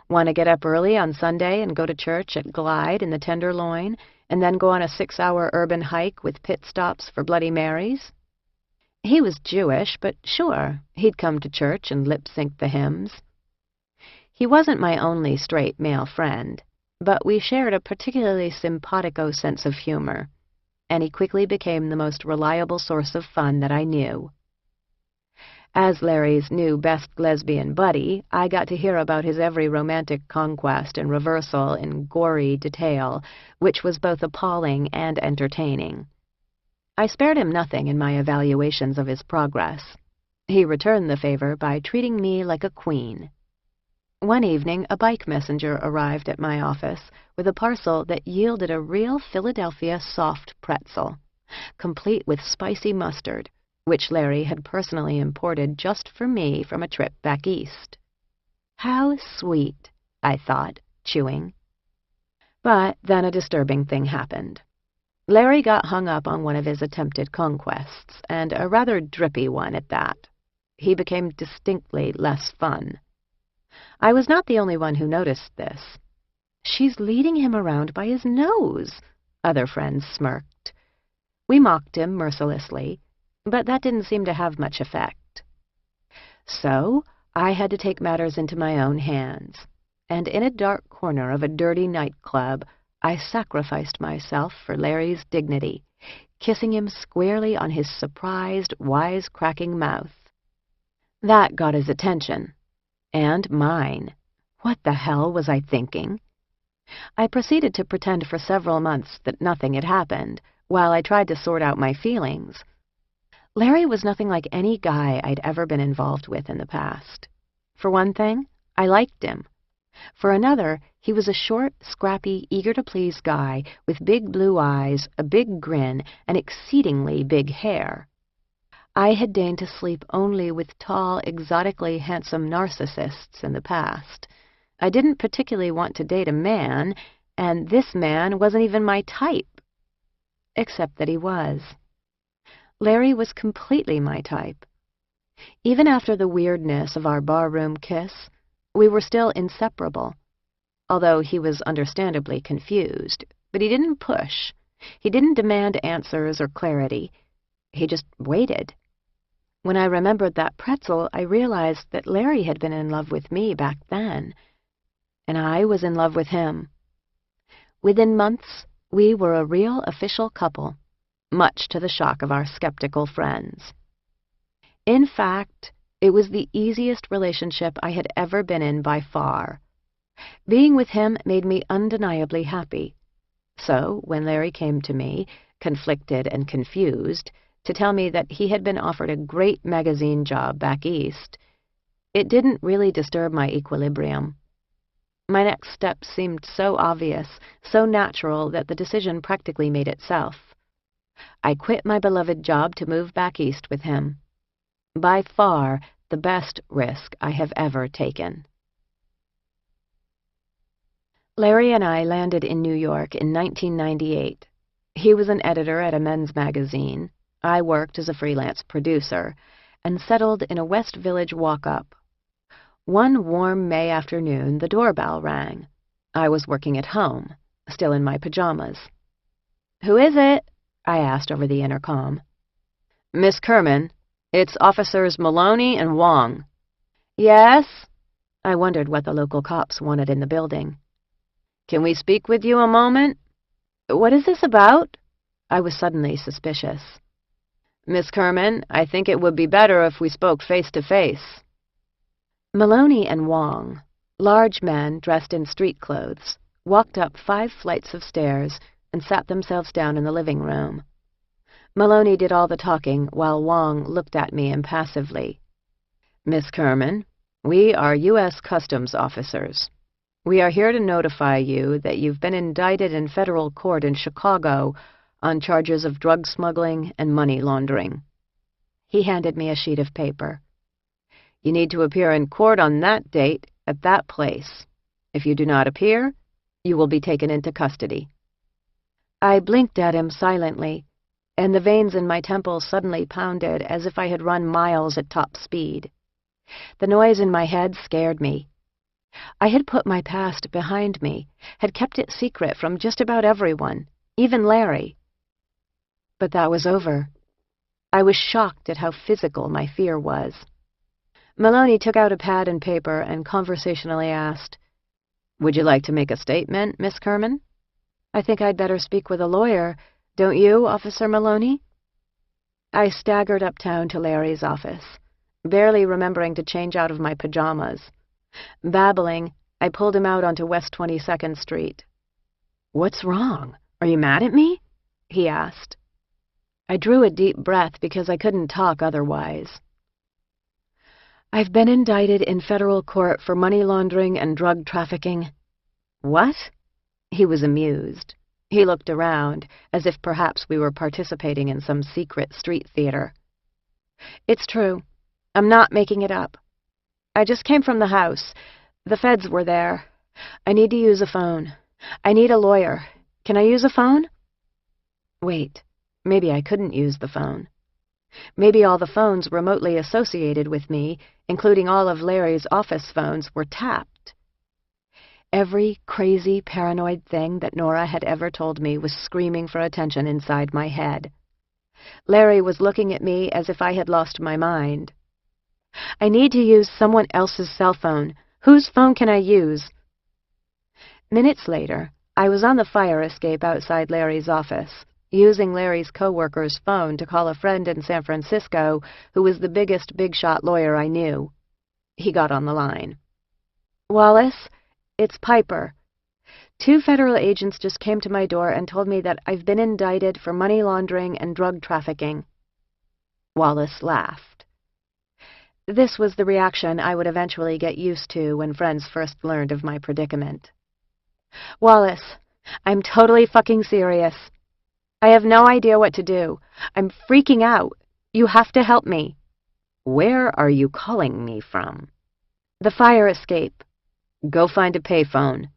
A: Want to get up early on Sunday and go to church at Glide in the Tenderloin, and then go on a 6-hour urban hike with pit stops for Bloody Marys? He was Jewish, but sure, he'd come to church and lip-sync the hymns. He wasn't my only straight male friend, but we shared a particularly simpatico sense of humor, and he quickly became the most reliable source of fun that I knew. As Larry's new best lesbian buddy, I got to hear about his every romantic conquest and reversal in gory detail, which was both appalling and entertaining. I spared him nothing in my evaluations of his progress. He returned the favor by treating me like a queen. One evening, a bike messenger arrived at my office with a parcel that yielded a real Philadelphia soft pretzel, complete with spicy mustard, which Larry had personally imported just for me from a trip back east. How sweet, I thought, chewing. But then a disturbing thing happened. Larry got hung up on one of his attempted conquests, and a rather drippy one at that. He became distinctly less fun. I was not the only one who noticed this. "She's leading him around by his nose," other friends smirked. We mocked him mercilessly, but that didn't seem to have much effect. So I had to take matters into my own hands, and in a dark corner of a dirty nightclub, I sacrificed myself for Larry's dignity, kissing him squarely on his surprised, wise-cracking mouth. That got his attention. And mine. What the hell was I thinking? I proceeded to pretend for several months that nothing had happened, while I tried to sort out my feelings. Larry was nothing like any guy I'd ever been involved with in the past. For one thing, I liked him. For another, he was a short, scrappy, eager-to-please guy with big blue eyes, a big grin, and exceedingly big hair. I had deigned to sleep only with tall, exotically handsome narcissists in the past. I didn't particularly want to date a man, and this man wasn't even my type. Except that he was. Larry was completely my type. Even after the weirdness of our barroom kiss, we were still inseparable, although he was understandably confused, but he didn't push. He didn't demand answers or clarity. He just waited. When I remembered that pretzel, I realized that Larry had been in love with me back then, and I was in love with him. Within months, we were a real official couple, much to the shock of our skeptical friends. In fact, it was the easiest relationship I had ever been in by far. Being with him made me undeniably happy. So, when Larry came to me, conflicted and confused, to tell me that he had been offered a great magazine job back east, it didn't really disturb my equilibrium. My next step seemed so obvious, so natural, that the decision practically made itself. I quit my beloved job to move back east with him. By far the best risk I have ever taken. Larry and I landed in New York in 1998. He was an editor at a men's magazine. I worked as a freelance producer, and settled in a West Village walk-up. One warm May afternoon, the doorbell rang. I was working at home, still in my pajamas. "Who is it?" I asked over the intercom. "Miss Kerman, it's Officers Maloney and Wong." "Yes?" I wondered what the local cops wanted in the building. "Can we speak with you a moment?" "What is this about?" I was suddenly suspicious. "Miss Kerman, I think it would be better if we spoke face to face." Maloney and Wong, large men dressed in street clothes, walked up 5 flights of stairs and sat themselves down in the living room. Maloney did all the talking while Wong looked at me impassively. "Miss Kerman, we are U.S. Customs officers. We are here to notify you that you've been indicted in federal court in Chicago on charges of drug smuggling and money laundering." He handed me a sheet of paper. "You need to appear in court on that date at that place. If you do not appear, you will be taken into custody." I blinked at him silently, and the veins in my temples suddenly pounded as if I had run miles at top speed. The noise in my head scared me. I had put my past behind me, had kept it secret from just about everyone, even Larry. But that was over. I was shocked at how physical my fear was. Maloney took out a pad and paper and conversationally asked, "Would you like to make a statement, Miss Kerman?" "I think I'd better speak with a lawyer. Don't you, Officer Maloney?" I staggered uptown to Larry's office, barely remembering to change out of my pajamas. Babbling, I pulled him out onto West 22nd Street. "What's wrong? Are you mad at me?" he asked. I drew a deep breath because I couldn't talk otherwise. "I've been indicted in federal court for money laundering and drug trafficking." "What?" He was amused. He looked around, as if perhaps we were participating in some secret street theater. "It's true. I'm not making it up. I just came from the house. The feds were there. I need to use a phone. I need a lawyer. Can I use a phone?" Wait, maybe I couldn't use the phone. Maybe all the phones remotely associated with me, including all of Larry's office phones, were tapped. Every crazy, paranoid thing that Nora had ever told me was screaming for attention inside my head. Larry was looking at me as if I had lost my mind. "I need to use someone else's cell phone. Whose phone can I use?" Minutes later, I was on the fire escape outside Larry's office, using Larry's coworker's phone to call a friend in San Francisco who was the biggest big-shot lawyer I knew. He got on the line. "Wallace, it's Piper. 2 federal agents just came to my door and told me that I've been indicted for money laundering and drug trafficking." Wallace laughed. This was the reaction I would eventually get used to when friends first learned of my predicament. "Wallace, I'm totally fucking serious. I have no idea what to do. I'm freaking out. You have to help me." "Where are you calling me from?" "The fire escape." "Go find a payphone."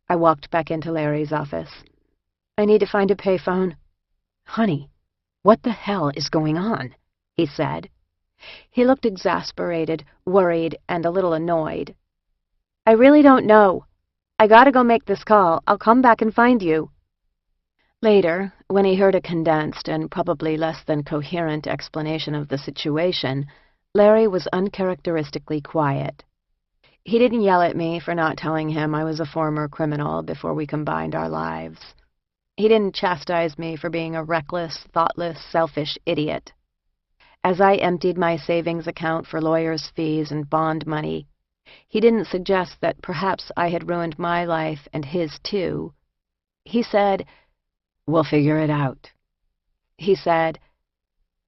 A: I walked back into Larry's office. "I need to find a payphone." "Honey, what the hell is going on?" he said. He looked exasperated, worried, and a little annoyed. "I really don't know. I gotta go make this call. I'll come back and find you." Later, when he heard a condensed and probably less than coherent explanation of the situation, Larry was uncharacteristically quiet. He didn't yell at me for not telling him I was a former criminal before we combined our lives. He didn't chastise me for being a reckless, thoughtless, selfish idiot. As I emptied my savings account for lawyers' fees and bond money, he didn't suggest that perhaps I had ruined my life and his too. He said, "We'll figure it out." He said,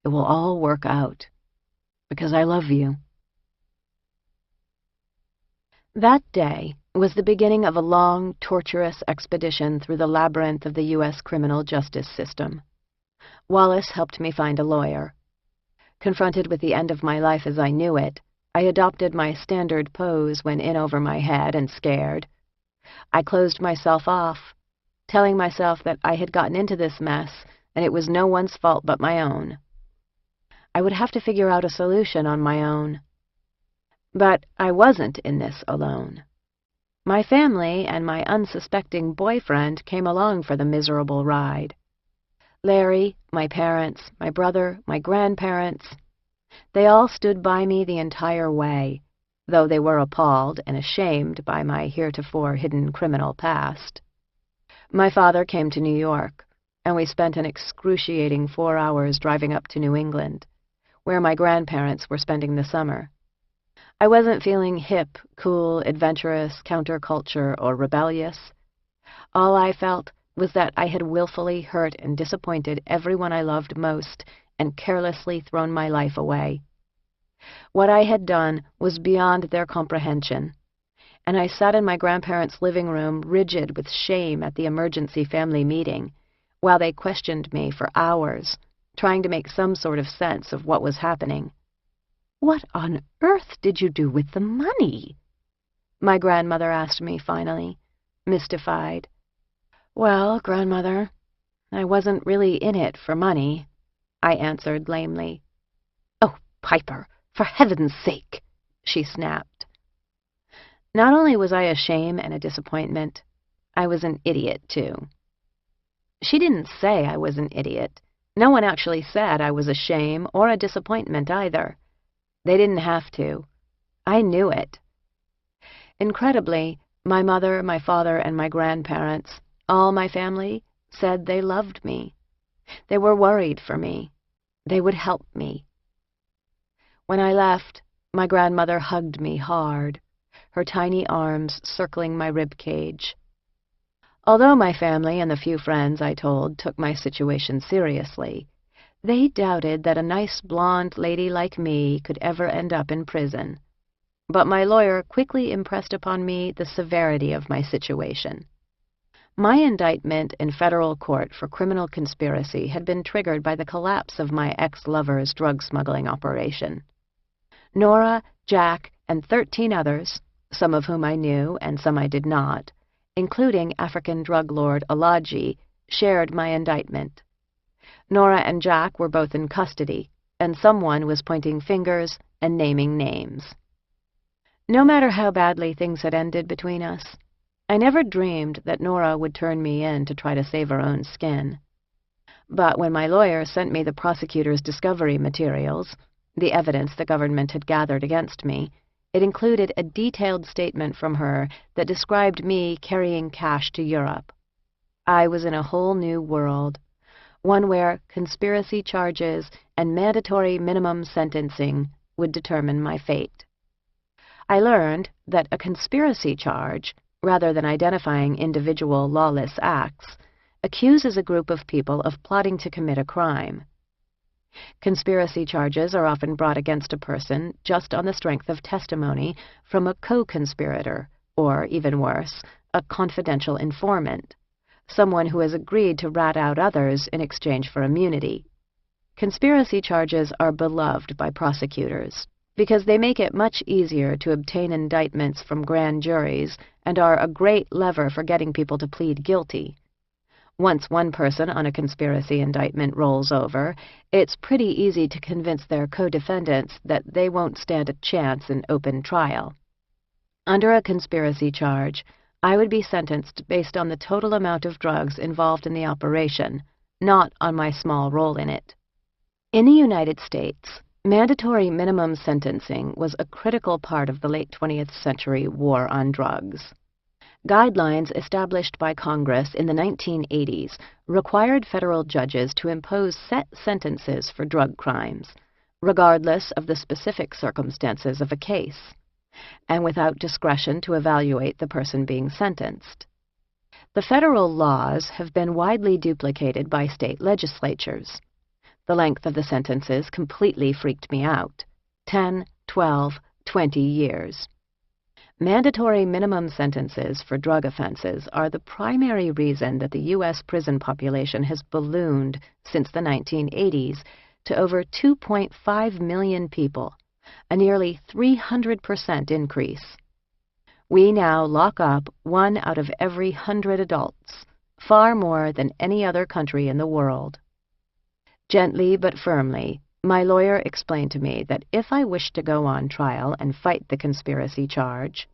A: "It will all work out, because I love you." That day was the beginning of a long, torturous expedition through the labyrinth of the U.S. criminal justice system. Wallace helped me find a lawyer. Confronted with the end of my life as I knew it, I adopted my standard pose when in over my head and scared. I closed myself off, telling myself that I had gotten into this mess and it was no one's fault but my own. I would have to figure out a solution on my own. But I wasn't in this alone. My family and my unsuspecting boyfriend came along for the miserable ride. Larry, my parents, my brother, my grandparents, they all stood by me the entire way, though they were appalled and ashamed by my heretofore hidden criminal past. My father came to New York, and we spent an excruciating 4 hours driving up to New England, where my grandparents were spending the summer. I wasn't feeling hip, cool, adventurous, counterculture, or rebellious. All I felt was that I had willfully hurt and disappointed everyone I loved most and carelessly thrown my life away. What I had done was beyond their comprehension, and I sat in my grandparents' living room rigid with shame at the emergency family meeting, while they questioned me for hours, trying to make some sort of sense of what was happening. "What on earth did you do with the money?" my grandmother asked me finally, mystified. "Well, Grandmother, I wasn't really in it for money," I answered lamely. "Oh, Piper, for heaven's sake!" she snapped. Not only was I a shame and a disappointment, I was an idiot, too. She didn't say I was an idiot. No one actually said I was a shame or a disappointment either. They didn't have to. I knew it. Incredibly, my mother, my father, and my grandparents, all my family, said they loved me. They were worried for me. They would help me. When I left, my grandmother hugged me hard, her tiny arms circling my rib cage. Although my family and the few friends I told took my situation seriously, they doubted that a nice blonde lady like me could ever end up in prison. But my lawyer quickly impressed upon me the severity of my situation. My indictment in federal court for criminal conspiracy had been triggered by the collapse of my ex-lover's drug smuggling operation. Nora, Jack, and 13 others, some of whom I knew and some I did not, including African drug lord Alaji, shared my indictment. Nora and Jack were both in custody, and someone was pointing fingers and naming names. No matter how badly things had ended between us, I never dreamed that Nora would turn me in to try to save her own skin. But when my lawyer sent me the prosecutor's discovery materials, the evidence the government had gathered against me, it included a detailed statement from her that described me carrying cash to Europe. I was in a whole new world, one where conspiracy charges and mandatory minimum sentencing would determine my fate. I learned that a conspiracy charge, rather than identifying individual lawless acts, accuses a group of people of plotting to commit a crime. Conspiracy charges are often brought against a person just on the strength of testimony from a co-conspirator, or, even worse, a confidential informant, someone who has agreed to rat out others in exchange for immunity. Conspiracy charges are beloved by prosecutors because they make it much easier to obtain indictments from grand juries and are a great lever for getting people to plead guilty. Once one person on a conspiracy indictment rolls over, it's pretty easy to convince their co-defendants that they won't stand a chance in open trial. Under a conspiracy charge, I would be sentenced based on the total amount of drugs involved in the operation, not on my small role in it. In the United States, mandatory minimum sentencing was a critical part of the late 20th century war on drugs. Guidelines established by Congress in the 1980s required federal judges to impose set sentences for drug crimes, regardless of the specific circumstances of a case, and without discretion to evaluate the person being sentenced. The federal laws have been widely duplicated by state legislatures. The length of the sentences completely freaked me out. 10, 12, 20 years. Mandatory minimum sentences for drug offenses are the primary reason that the U.S. prison population has ballooned since the 1980s to over 2.5 million people, a nearly 300% increase. We now lock up 1 out of every 100 adults, far more than any other country in the world. Gently but firmly, my lawyer explained to me that if I wished to go on trial and fight the conspiracy charge,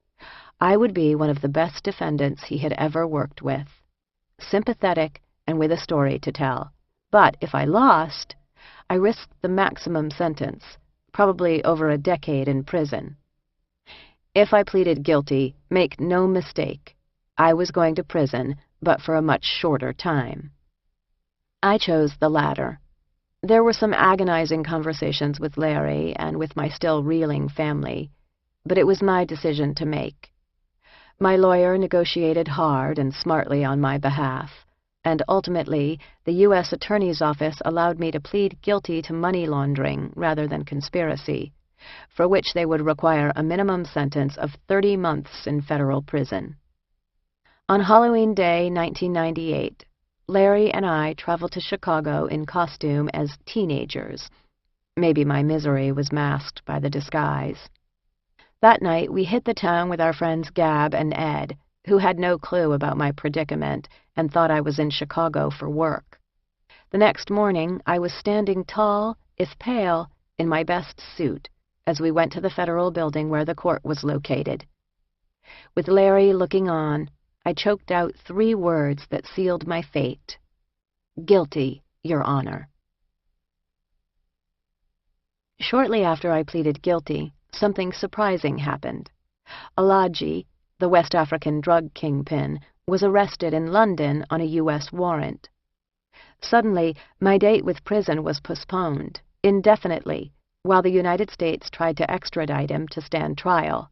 A: I would be one of the best defendants he had ever worked with, sympathetic and with a story to tell. But if I lost, I risked the maximum sentence, probably over a decade in prison. If I pleaded guilty, make no mistake, I was going to prison, but for a much shorter time. I chose the latter. There were some agonizing conversations with Larry and with my still reeling family, but it was my decision to make. My lawyer negotiated hard and smartly on my behalf, and ultimately the U.S. Attorney's Office allowed me to plead guilty to money laundering rather than conspiracy, for which they would require a minimum sentence of 30 months in federal prison. On Halloween Day, 1998, Larry and I traveled to Chicago in costume as teenagers. Maybe my misery was masked by the disguise. That night, we hit the town with our friends Gab and Ed, who had no clue about my predicament and thought I was in Chicago for work. The next morning, I was standing tall, if pale, in my best suit as we went to the federal building where the court was located. With Larry looking on, I choked out 3 words that sealed my fate. Guilty, Your Honor. Shortly after I pleaded guilty, something surprising happened. Alaji, the West African drug kingpin, was arrested in London on a U.S. warrant. Suddenly, my date with prison was postponed, indefinitely, while the United States tried to extradite him to stand trial.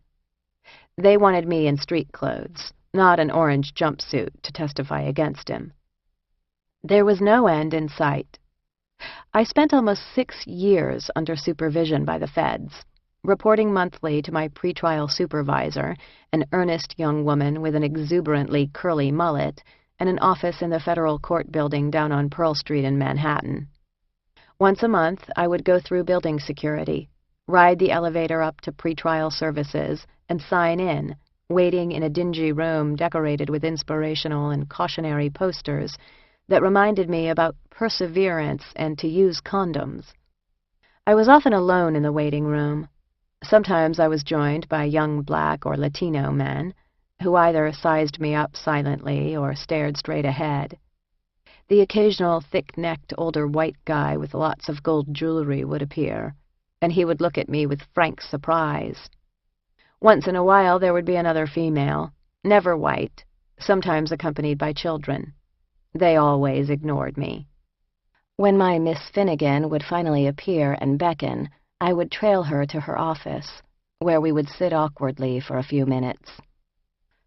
A: They wanted me in street clothes, not an orange jumpsuit, to testify against him. There was no end in sight. I spent almost 6 years under supervision by the feds, reporting monthly to my pretrial supervisor, an earnest young woman with an exuberantly curly mullet, and an office in the federal court building down on Pearl Street in Manhattan. Once a month, I would go through building security, ride the elevator up to pretrial services, and sign in, waiting in a dingy room decorated with inspirational and cautionary posters that reminded me about perseverance and to use condoms. I was often alone in the waiting room. Sometimes I was joined by young black or Latino men, who either sized me up silently or stared straight ahead. The occasional thick-necked older white guy with lots of gold jewelry would appear, and he would look at me with frank surprise. Once in a while there would be another female, never white, sometimes accompanied by children. They always ignored me. When my Miss Finnegan would finally appear and beckon, I would trail her to her office, where we would sit awkwardly for a few minutes.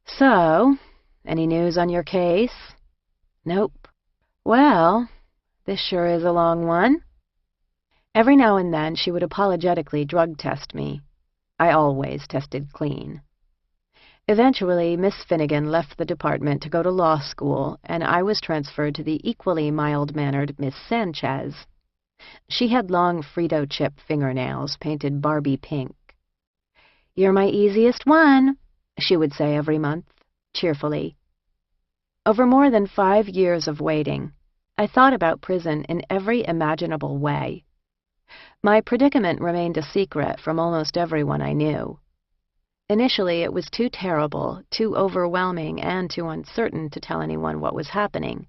A: "So, any news on your case?" "Nope." "Well, this sure is a long one." Every now and then she would apologetically drug test me. I always tested clean. Eventually, Miss Finnegan left the department to go to law school, and I was transferred to the equally mild-mannered Miss Sanchez. She had long Frito chip fingernails painted Barbie pink. "You're my easiest one," she would say every month, cheerfully. Over more than 5 years of waiting, I thought about prison in every imaginable way. My predicament remained a secret from almost everyone I knew. Initially, it was too terrible, too overwhelming, and too uncertain to tell anyone what was happening.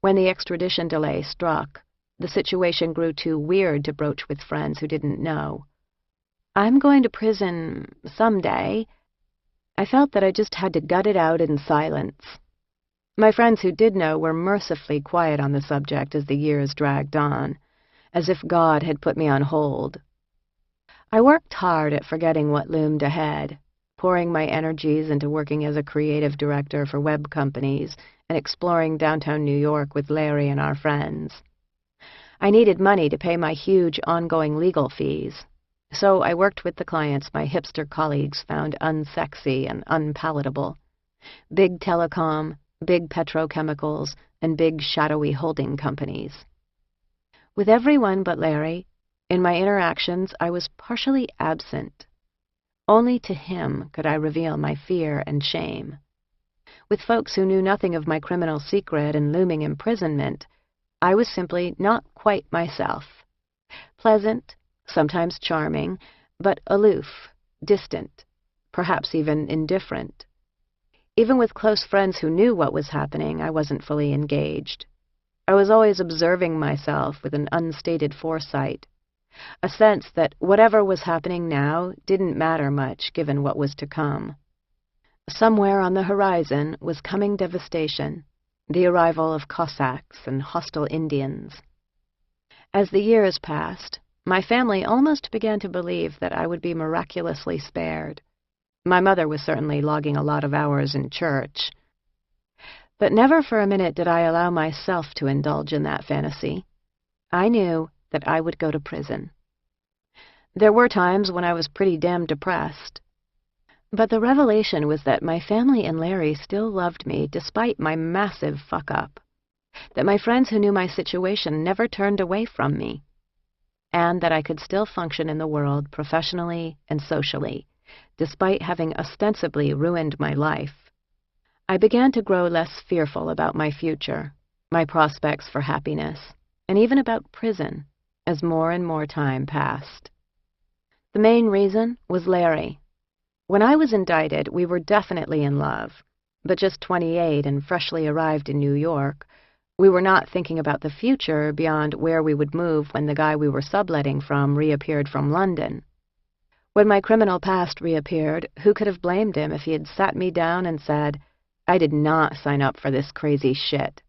A: When the extradition delay struck, the situation grew too weird to broach with friends who didn't know. "I'm going to prison someday." I felt that I just had to gut it out in silence. My friends who did know were mercifully quiet on the subject as the years dragged on, as if God had put me on hold. I worked hard at forgetting what loomed ahead, pouring my energies into working as a creative director for web companies and exploring downtown New York with Larry and our friends. I needed money to pay my huge ongoing legal fees, so I worked with the clients my hipster colleagues found unsexy and unpalatable: big telecom, big petrochemicals, and big shadowy holding companies. With everyone but Larry, in my interactions I was partially absent. Only to him could I reveal my fear and shame. With folks who knew nothing of my criminal secret and looming imprisonment, I was simply not quite myself. Pleasant, sometimes charming, but aloof, distant, perhaps even indifferent. Even with close friends who knew what was happening, I wasn't fully engaged. I was always observing myself with an unstated foresight, a sense that whatever was happening now didn't matter much given what was to come. Somewhere on the horizon was coming devastation, the arrival of Cossacks and hostile Indians. As the years passed, my family almost began to believe that I would be miraculously spared. My mother was certainly logging a lot of hours in church. But never for a minute did I allow myself to indulge in that fantasy. I knew that I would go to prison. There were times when I was pretty damn depressed. But the revelation was that my family and Larry still loved me despite my massive fuck-up, that my friends who knew my situation never turned away from me, and that I could still function in the world professionally and socially, despite having ostensibly ruined my life. I began to grow less fearful about my future, my prospects for happiness, and even about prison, as more and more time passed. The main reason was Larry. When I was indicted, we were definitely in love, but just 28 and freshly arrived in New York, we were not thinking about the future beyond where we would move when the guy we were subletting from reappeared from London. When my criminal past reappeared, who could have blamed him if he had sat me down and said, "I did not sign up for this crazy shit.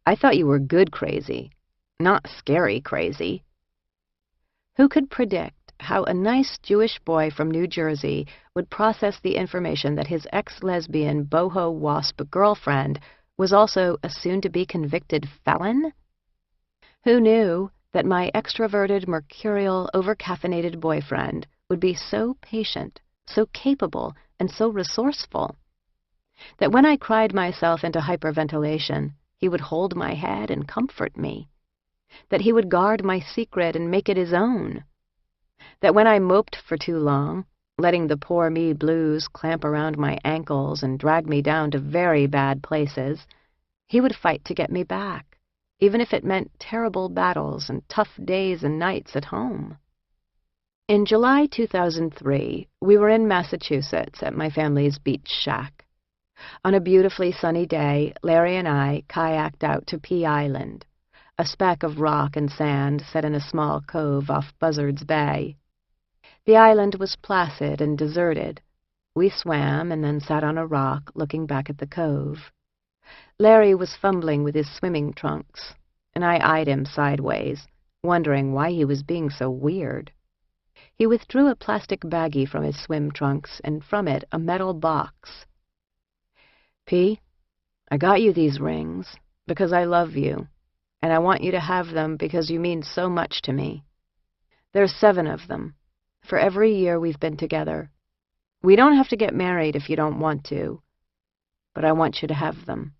A: I thought you were good crazy, not scary crazy." Who could predict how a nice Jewish boy from New Jersey would process the information that his ex-lesbian boho wasp girlfriend was also a soon-to-be convicted felon? Who knew that my extroverted, mercurial, over-caffeinated boyfriend would be so patient, so capable, and so resourceful? That when I cried myself into hyperventilation, he would hold my head and comfort me? That he would guard my secret and make it his own? That when I moped for too long, letting the poor me blues clamp around my ankles and drag me down to very bad places, he would fight to get me back, even if it meant terrible battles and tough days and nights at home? In July 2003, we were in Massachusetts at my family's beach shack. On a beautifully sunny day, Larry and I kayaked out to Pea Island, a speck of rock and sand set in a small cove off Buzzards Bay. The island was placid and deserted. We swam and then sat on a rock looking back at the cove. Larry was fumbling with his swimming trunks, and I eyed him sideways, wondering why he was being so weird. He withdrew a plastic baggie from his swim trunks, and from it a metal box. "P, I got you these rings because I love you, and I want you to have them because you mean so much to me. There's 7 of them, for every year we've been together. We don't have to get married if you don't want to, but I want you to have them."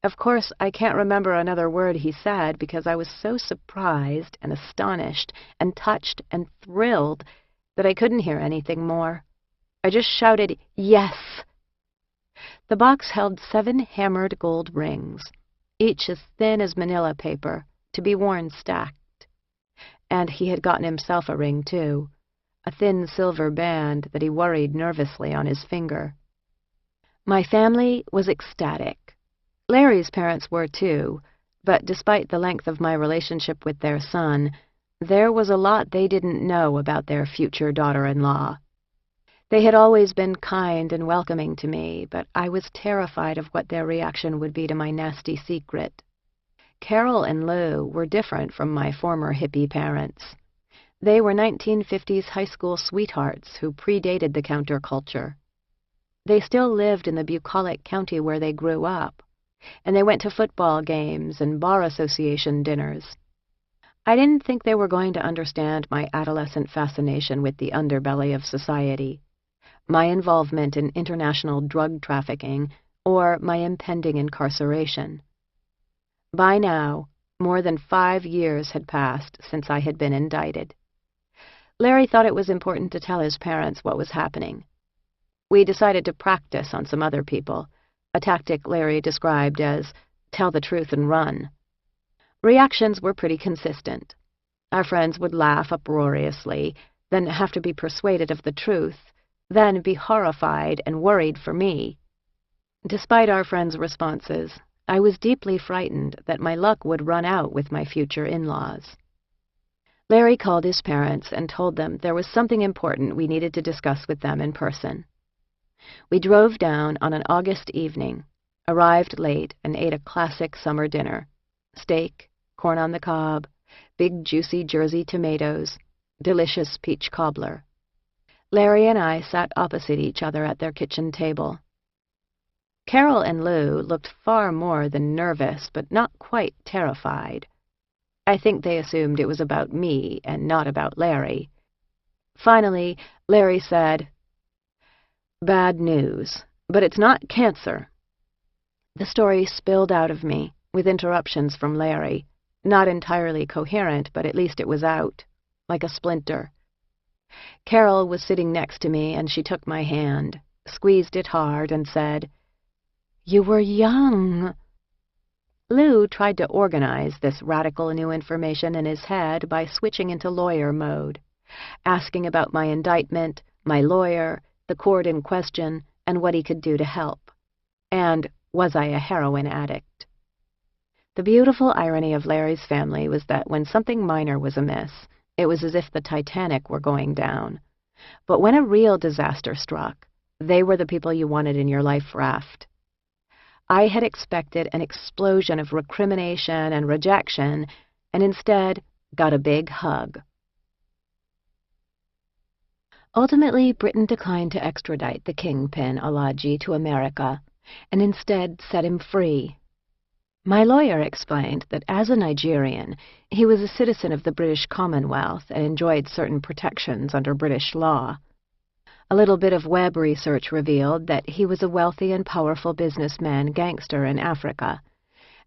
A: Of course, I can't remember another word he said because I was so surprised and astonished and touched and thrilled that I couldn't hear anything more. I just shouted, "Yes!" The box held 7 hammered gold rings, each as thin as manila paper, to be worn stacked. And he had gotten himself a ring, too, a thin silver band that he worried nervously on his finger. My family was ecstatic. Larry's parents were, too, but despite the length of my relationship with their son, there was a lot they didn't know about their future daughter-in-law. They had always been kind and welcoming to me, but I was terrified of what their reaction would be to my nasty secret. Carol and Lou were different from my former hippie parents. They were 1950s high school sweethearts who predated the counterculture. They still lived in the bucolic county where they grew up, and they went to football games and bar association dinners. I didn't think they were going to understand my adolescent fascination with the underbelly of society, my involvement in international drug trafficking, or my impending incarceration. By now, more than 5 years had passed since I had been indicted. Larry thought it was important to tell his parents what was happening. We decided to practice on some other people, a tactic Larry described as tell the truth and run. Reactions were pretty consistent. Our friends would laugh uproariously, then have to be persuaded of the truth, then be horrified and worried for me. Despite our friend's responses, I was deeply frightened that my luck would run out with my future in-laws. Larry called his parents and told them there was something important we needed to discuss with them in person. We drove down on an August evening, arrived late, and ate a classic summer dinner: steak, corn on the cob, big juicy Jersey tomatoes, delicious peach cobbler. Larry and I sat opposite each other at their kitchen table. Carol and Lou looked far more than nervous, but not quite terrified. I think they assumed it was about me and not about Larry. Finally, Larry said, "Bad news, but it's not cancer." The story spilled out of me, with interruptions from Larry. Not entirely coherent, but at least it was out, like a splinter. Carol was sitting next to me, and she took my hand, squeezed it hard, and said, "You were young." Lou tried to organize this radical new information in his head by switching into lawyer mode, asking about my indictment, my lawyer, the court in question, and what he could do to help. And was I a heroin addict? The beautiful irony of Larry's family was that when something minor was amiss, it was as if the Titanic were going down. But when a real disaster struck, they were the people you wanted in your life raft. I had expected an explosion of recrimination and rejection, and instead got a big hug. Ultimately, Britain declined to extradite the kingpin Alaji to America, and instead set him free. My lawyer explained that as a Nigerian, he was a citizen of the British Commonwealth and enjoyed certain protections under British law. A little bit of web research revealed that he was a wealthy and powerful businessman gangster in Africa,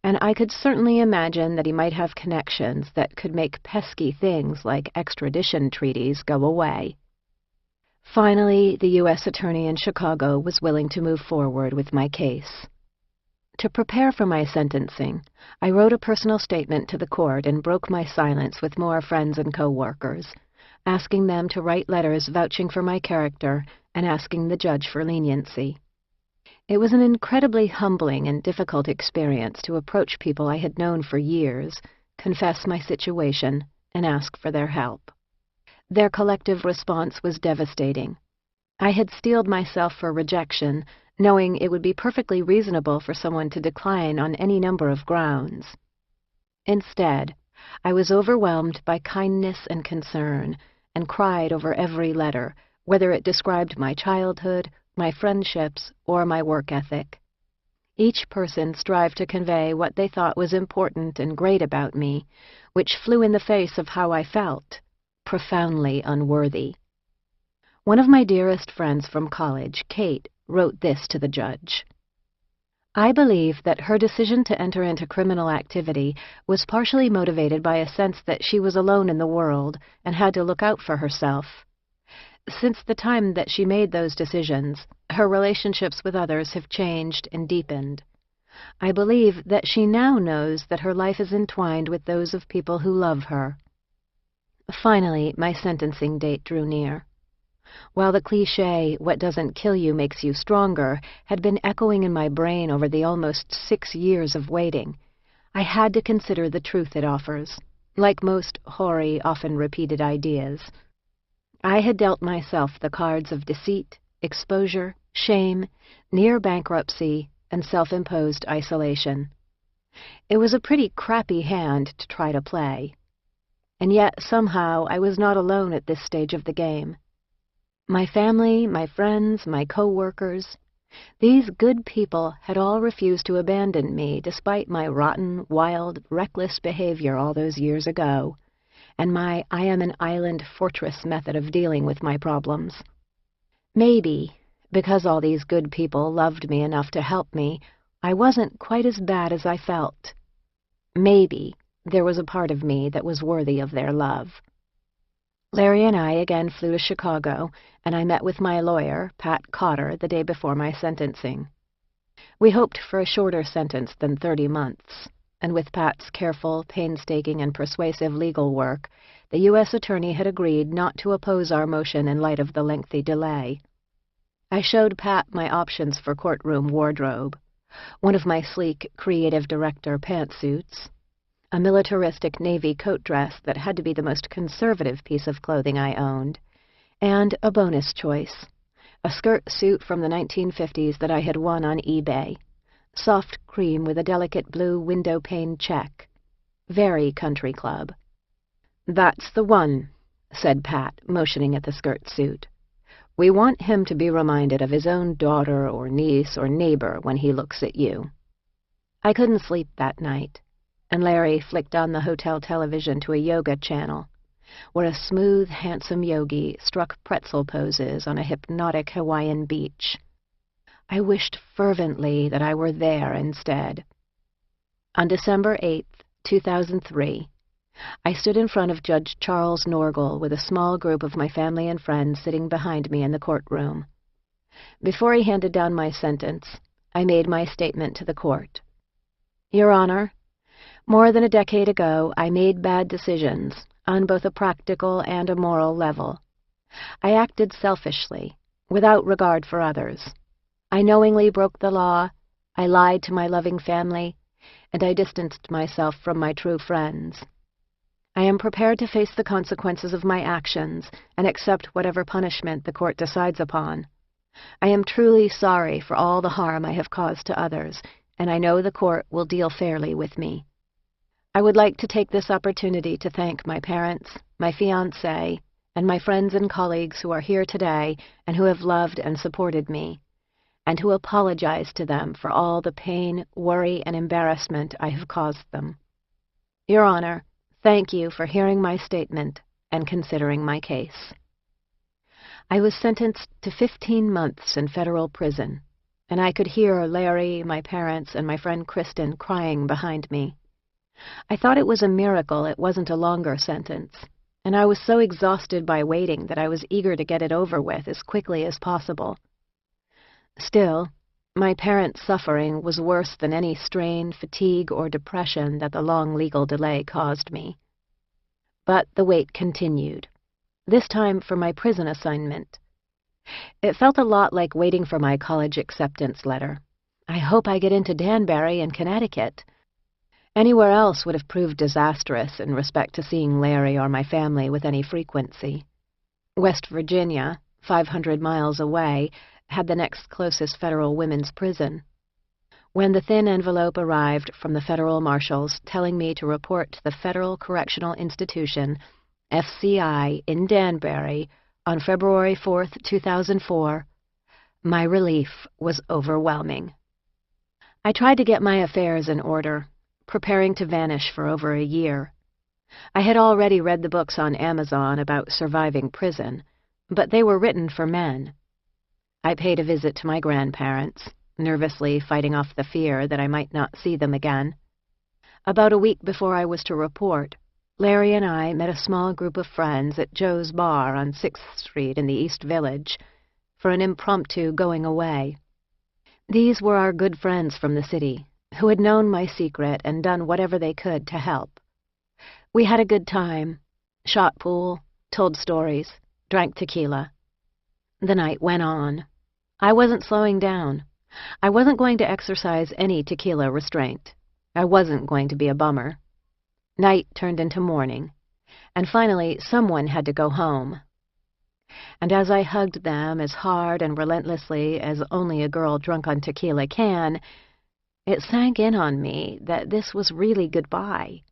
A: and I could certainly imagine that he might have connections that could make pesky things like extradition treaties go away. Finally, the U.S. Attorney in Chicago was willing to move forward with my case. To prepare for my sentencing, I wrote a personal statement to the court and broke my silence with more friends and co-workers, asking them to write letters vouching for my character and asking the judge for leniency. It was an incredibly humbling and difficult experience to approach people I had known for years, confess my situation, and ask for their help. Their collective response was devastating. I had steeled myself for rejection, knowing it would be perfectly reasonable for someone to decline on any number of grounds. Instead, I was overwhelmed by kindness and concern, and cried over every letter, whether it described my childhood, my friendships, or my work ethic. Each person strived to convey what they thought was important and great about me, which flew in the face of how I felt, profoundly unworthy. One of my dearest friends from college, Kate, wrote this to the judge. I believe that her decision to enter into criminal activity was partially motivated by a sense that she was alone in the world and had to look out for herself. Since the time that she made those decisions, her relationships with others have changed and deepened. I believe that she now knows that her life is entwined with those of people who love her. Finally, my sentencing date drew near. While the cliché, "what doesn't kill you makes you stronger," had been echoing in my brain over the almost 6 years of waiting, I had to consider the truth it offers, like most hoary, often repeated ideas. I had dealt myself the cards of deceit, exposure, shame, near bankruptcy, and self-imposed isolation. It was a pretty crappy hand to try to play. And yet, somehow, I was not alone at this stage of the game. My family, my friends, my co-workers, these good people had all refused to abandon me despite my rotten, wild, reckless behavior all those years ago, and my I-am-an-island fortress method of dealing with my problems. Maybe, because all these good people loved me enough to help me, I wasn't quite as bad as I felt. Maybe there was a part of me that was worthy of their love. Larry and I again flew to Chicago, and I met with my lawyer, Pat Cotter, the day before my sentencing. We hoped for a shorter sentence than 30 months, and with Pat's careful, painstaking, and persuasive legal work, the U.S. Attorney had agreed not to oppose our motion in light of the lengthy delay. I showed Pat my options for courtroom wardrobe, one of my sleek creative director pantsuits, a militaristic navy coat dress that had to be the most conservative piece of clothing I owned, and a bonus choice, a skirt suit from the 1950s that I had won on eBay, soft cream with a delicate blue window pane check. Very country club. "That's the one," said Pat, motioning at the skirt suit. "We want him to be reminded of his own daughter or niece or neighbor when he looks at you." I couldn't sleep that night, and Larry flicked on the hotel television to a yoga channel, where a smooth, handsome yogi struck pretzel poses on a hypnotic Hawaiian beach. I wished fervently that I were there instead. On December 8th, 2003, I stood in front of Judge Charles Norgal with a small group of my family and friends sitting behind me in the courtroom. Before he handed down my sentence, I made my statement to the court. "Your Honor, more than a decade ago, I made bad decisions on both a practical and a moral level. I acted selfishly, without regard for others. I knowingly broke the law, I lied to my loving family, and I distanced myself from my true friends. I am prepared to face the consequences of my actions and accept whatever punishment the court decides upon. I am truly sorry for all the harm I have caused to others, and I know the court will deal fairly with me. I would like to take this opportunity to thank my parents, my fiancé, and my friends and colleagues who are here today and who have loved and supported me, and to apologize to them for all the pain, worry, and embarrassment I have caused them. Your Honor, thank you for hearing my statement and considering my case." I was sentenced to 15 months in federal prison, and I could hear Larry, my parents, and my friend Kristen crying behind me. I thought it was a miracle it wasn't a longer sentence, and I was so exhausted by waiting that I was eager to get it over with as quickly as possible. Still, my parents' suffering was worse than any strain, fatigue, or depression that the long legal delay caused me. But the wait continued, this time for my prison assignment. It felt a lot like waiting for my college acceptance letter. I hope I get into Danbury in Connecticut. Anywhere else would have proved disastrous in respect to seeing Larry or my family with any frequency. West Virginia, 500 miles away, had the next closest federal women's prison. When the thin envelope arrived from the federal marshals telling me to report to the Federal Correctional Institution, FCI, in Danbury, on February 4th, 2004, my relief was overwhelming. I tried to get my affairs in order, preparing to vanish for over a year. I had already read the books on Amazon about surviving prison, but they were written for men. I paid a visit to my grandparents, nervously fighting off the fear that I might not see them again. About a week before I was to report, Larry and I met a small group of friends at Joe's Bar on 6th Street in the East Village for an impromptu going away. These were our good friends from the city, who had known my secret and done whatever they could to help. We had a good time, shot pool, told stories, drank tequila. The night went on. I wasn't slowing down. I wasn't going to exercise any tequila restraint. I wasn't going to be a bummer. Night turned into morning, and finally someone had to go home. And as I hugged them as hard and relentlessly as only a girl drunk on tequila can, it sank in on me that this was really goodbye.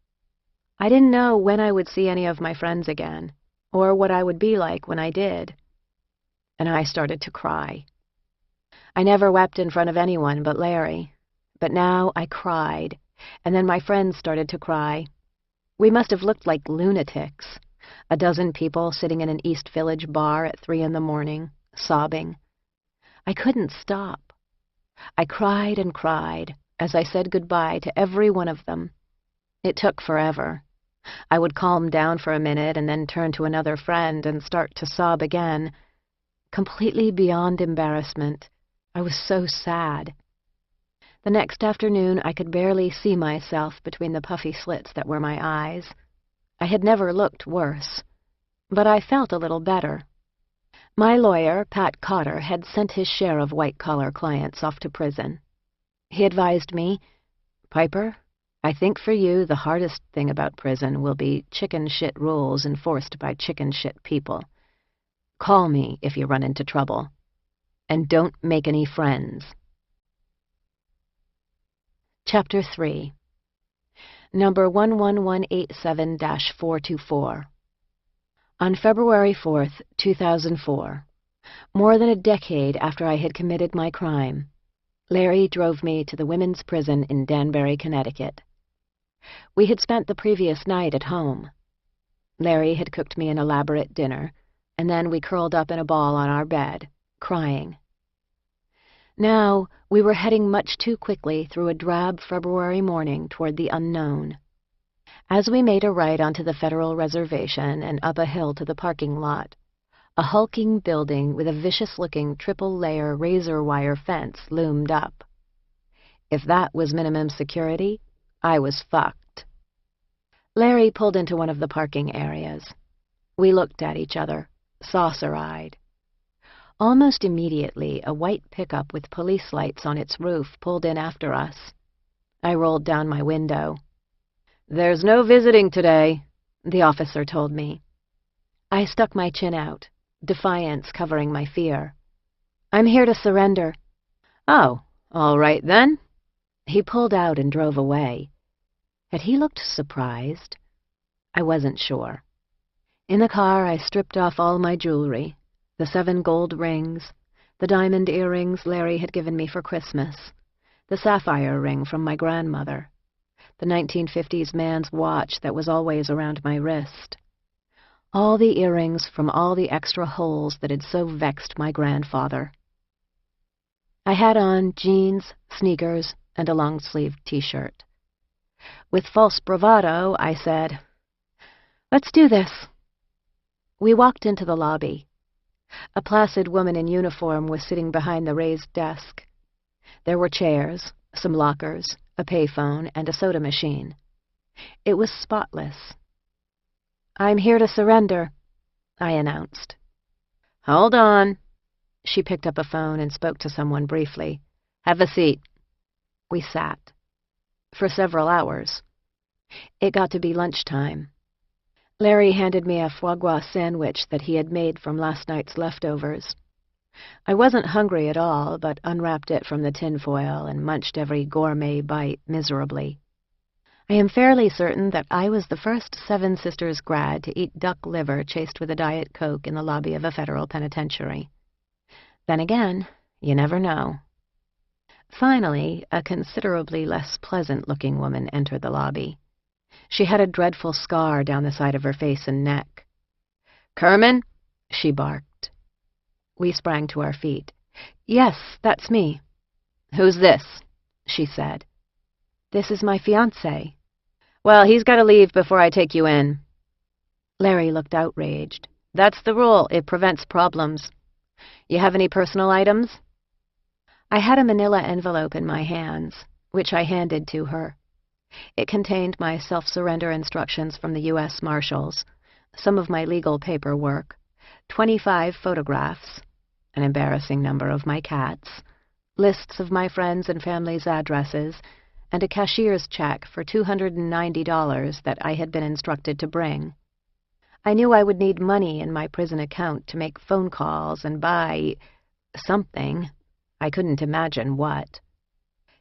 A: I didn't know when I would see any of my friends again, or what I would be like when I did. And I started to cry. I never wept in front of anyone but Larry, but now I cried, and then my friends started to cry. We must have looked like lunatics, a dozen people sitting in an East Village bar at 3 a.m, sobbing. I couldn't stop. I cried and cried as I said goodbye to every one of them. It took forever. I would calm down for a minute and then turn to another friend and start to sob again. Completely beyond embarrassment, I was so sad. The next afternoon I could barely see myself between the puffy slits that were my eyes. I had never looked worse, but I felt a little better. My lawyer, Pat Cotter, had sent his share of white-collar clients off to prison. He advised me, "Piper, I think for you the hardest thing about prison will be chicken shit rules enforced by chicken shit people. Call me if you run into trouble. And don't make any friends." Chapter 3. Number 11187-424. On February 4th, 2004, more than a decade after I had committed my crime, Larry drove me to the women's prison in Danbury, Connecticut. We had spent the previous night at home. Larry had cooked me an elaborate dinner, and then we curled up in a ball on our bed, crying. Now we were heading much too quickly through a drab February morning toward the unknown. As we made a right onto the federal reservation and up a hill to the parking lot, a hulking building with a vicious-looking triple-layer razor-wire fence loomed up. If that was minimum security, I was fucked. Larry pulled into one of the parking areas. We looked at each other, saucer-eyed. Almost immediately, a white pickup with police lights on its roof pulled in after us. I rolled down my window. "There's no visiting today," the officer told me. I stuck my chin out, defiance covering my fear. "I'm here to surrender." "Oh, all right then." He pulled out and drove away. Had he looked surprised? I wasn't sure. In the car, I stripped off all my jewelry, the 7 gold rings, the diamond earrings Larry had given me for Christmas, the sapphire ring from my grandmother, the 1950s man's watch that was always around my wrist, all the earrings from all the extra holes that had so vexed my grandfather. I had on jeans, sneakers, and a long-sleeved t-shirt. With false bravado, I said, "Let's do this." We walked into the lobby. A placid woman in uniform was sitting behind the raised desk. There were chairs, some lockers, a payphone, and a soda machine. It was spotless. "I'm here to surrender," I announced. "Hold on." She picked up a phone and spoke to someone briefly. "Have a seat." We sat. For several hours. It got to be lunchtime. Larry handed me a foie gras sandwich that he had made from last night's leftovers. I wasn't hungry at all, but unwrapped it from the tinfoil and munched every gourmet bite miserably. I am fairly certain that I was the first Seven Sisters grad to eat duck liver chased with a Diet Coke in the lobby of a federal penitentiary. Then again, you never know. Finally, a considerably less pleasant-looking woman entered the lobby. She had a dreadful scar down the side of her face and neck. "Kerman?" she barked. We sprang to our feet. "Yes, that's me." "Who's this?" she said. "This is my fiancé." "Well, he's got to leave before I take you in." Larry looked outraged. "That's the rule. It prevents problems. You have any personal items?" I had a manila envelope in my hands, which I handed to her. It contained my self-surrender instructions from the U.S. Marshals, some of my legal paperwork, 25 photographs, an embarrassing number of my cats, lists of my friends' and family's addresses, and a cashier's check for $290 that I had been instructed to bring. I knew I would need money in my prison account to make phone calls and buy something. I couldn't imagine what.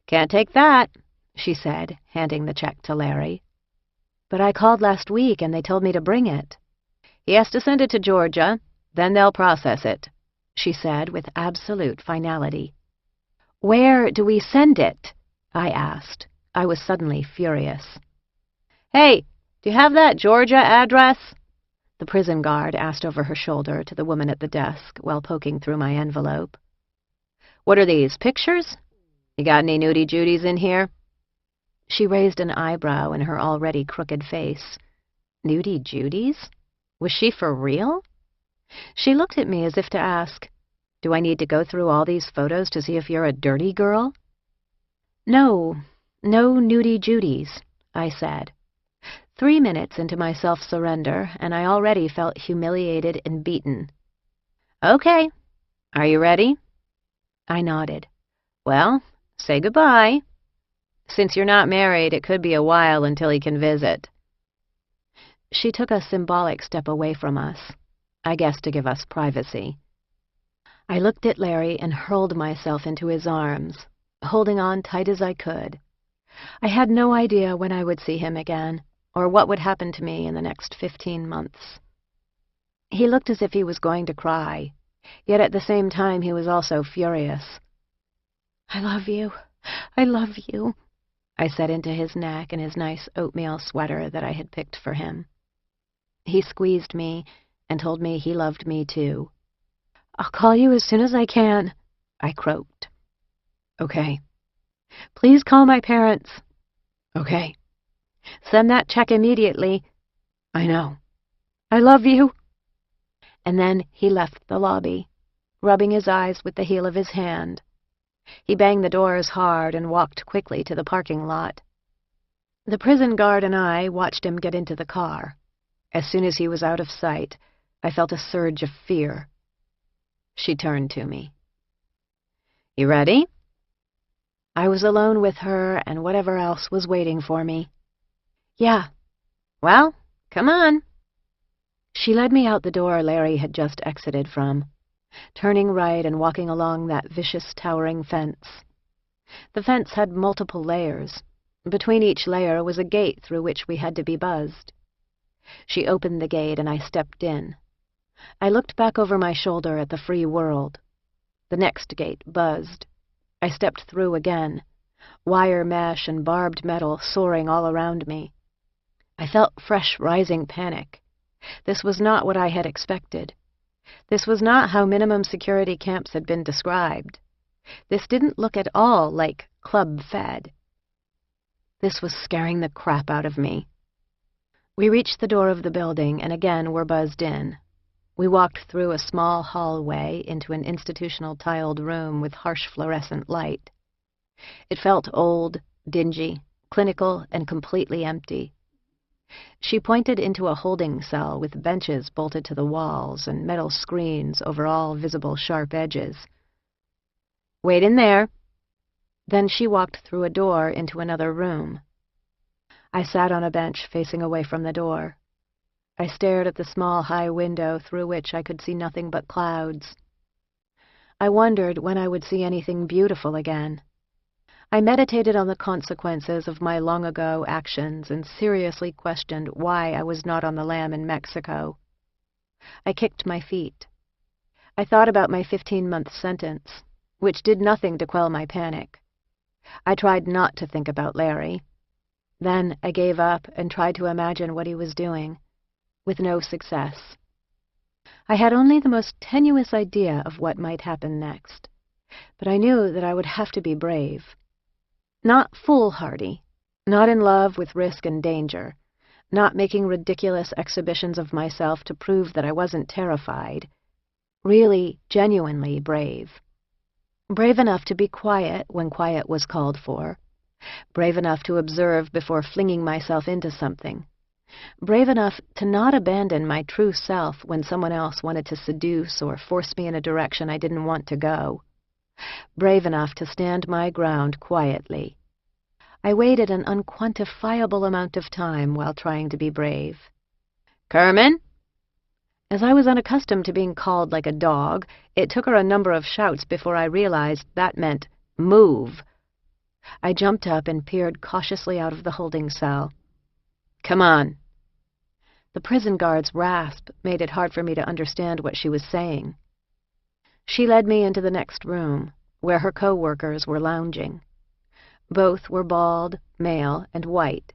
A: "Can't take that," she said, handing the check to Larry. "But I called last week and they told me to bring it." "He has to send it to Georgia, then they'll process it," she said with absolute finality. "Where do we send it?" I asked. I was suddenly furious. "Hey, do you have that Georgia address?" the prison guard asked over her shoulder to the woman at the desk while poking through my envelope. "What are these, pictures? You got any nudie-judies in here?" She raised an eyebrow in her already crooked face. Nudie-judies? Was she for real? She looked at me as if to ask, "Do I need to go through all these photos to see if you're a dirty girl?" "No nudie-judies," I said. 3 minutes into my self-surrender, and I already felt humiliated and beaten. Okay. Are you ready? I nodded. Well, say goodbye. Since you're not married, it could be a while until he can visit. She took a symbolic step away from us, I guess to give us privacy. I looked at Larry and hurled myself into his arms, holding on tight as I could. I had no idea when I would see him again, or what would happen to me in the next 15 months. He looked as if he was going to cry, yet at the same time he was also furious. "I love you. I love you," I said into his neck in his nice oatmeal sweater that I had picked for him. He squeezed me and told me he loved me too. "I'll call you as soon as I can," I croaked. "Okay." "Please call my parents." "Okay." "Send that check immediately." "I know." "I love you." And then he left the lobby, rubbing his eyes with the heel of his hand. He banged the doors hard and walked quickly to the parking lot. The prison guard and I watched him get into the car. As soon as he was out of sight, I felt a surge of fear. She turned to me. "You ready?" I was alone with her and whatever else was waiting for me. "Yeah." "Well, come on." She led me out the door Larry had just exited from, turning right and walking along that vicious towering fence. The fence had multiple layers. Between each layer was a gate through which we had to be buzzed. She opened the gate and I stepped in. I looked back over my shoulder at the free world. The next gate buzzed. I stepped through again, wire mesh and barbed metal soaring all around me. I felt fresh rising panic. This was not what I had expected. This was not how minimum security camps had been described. This didn't look at all like Club Fed. This was scaring the crap out of me. We reached the door of the building and again were buzzed in. We walked through a small hallway into an institutional tiled room with harsh fluorescent light. It felt old, dingy, clinical, and completely empty. She pointed into a holding cell with benches bolted to the walls and metal screens over all visible sharp edges. "Wait in there." Then she walked through a door into another room. I sat on a bench facing away from the door. I stared at the small high window through which I could see nothing but clouds. I wondered when I would see anything beautiful again. I meditated on the consequences of my long-ago actions and seriously questioned why I was not on the lam in Mexico. I kicked my feet. I thought about my 15-month sentence, which did nothing to quell my panic. I tried not to think about Larry. Then I gave up and tried to imagine what he was doing, with no success. I had only the most tenuous idea of what might happen next, but I knew that I would have to be brave. Not foolhardy, not in love with risk and danger, not making ridiculous exhibitions of myself to prove that I wasn't terrified. Really, genuinely brave. Brave enough to be quiet when quiet was called for. Brave enough to observe before flinging myself into something. Brave enough to not abandon my true self when someone else wanted to seduce or force me in a direction I didn't want to go. Brave enough to stand my ground quietly. I waited an unquantifiable amount of time while trying to be brave. "Kerman?" As I was unaccustomed to being called like a dog, it took her a number of shouts before I realized that meant move. I jumped up and peered cautiously out of the holding cell. "Come on." The prison guard's rasp made it hard for me to understand what she was saying. She led me into the next room, where her co-workers were lounging. Both were bald, male, and white.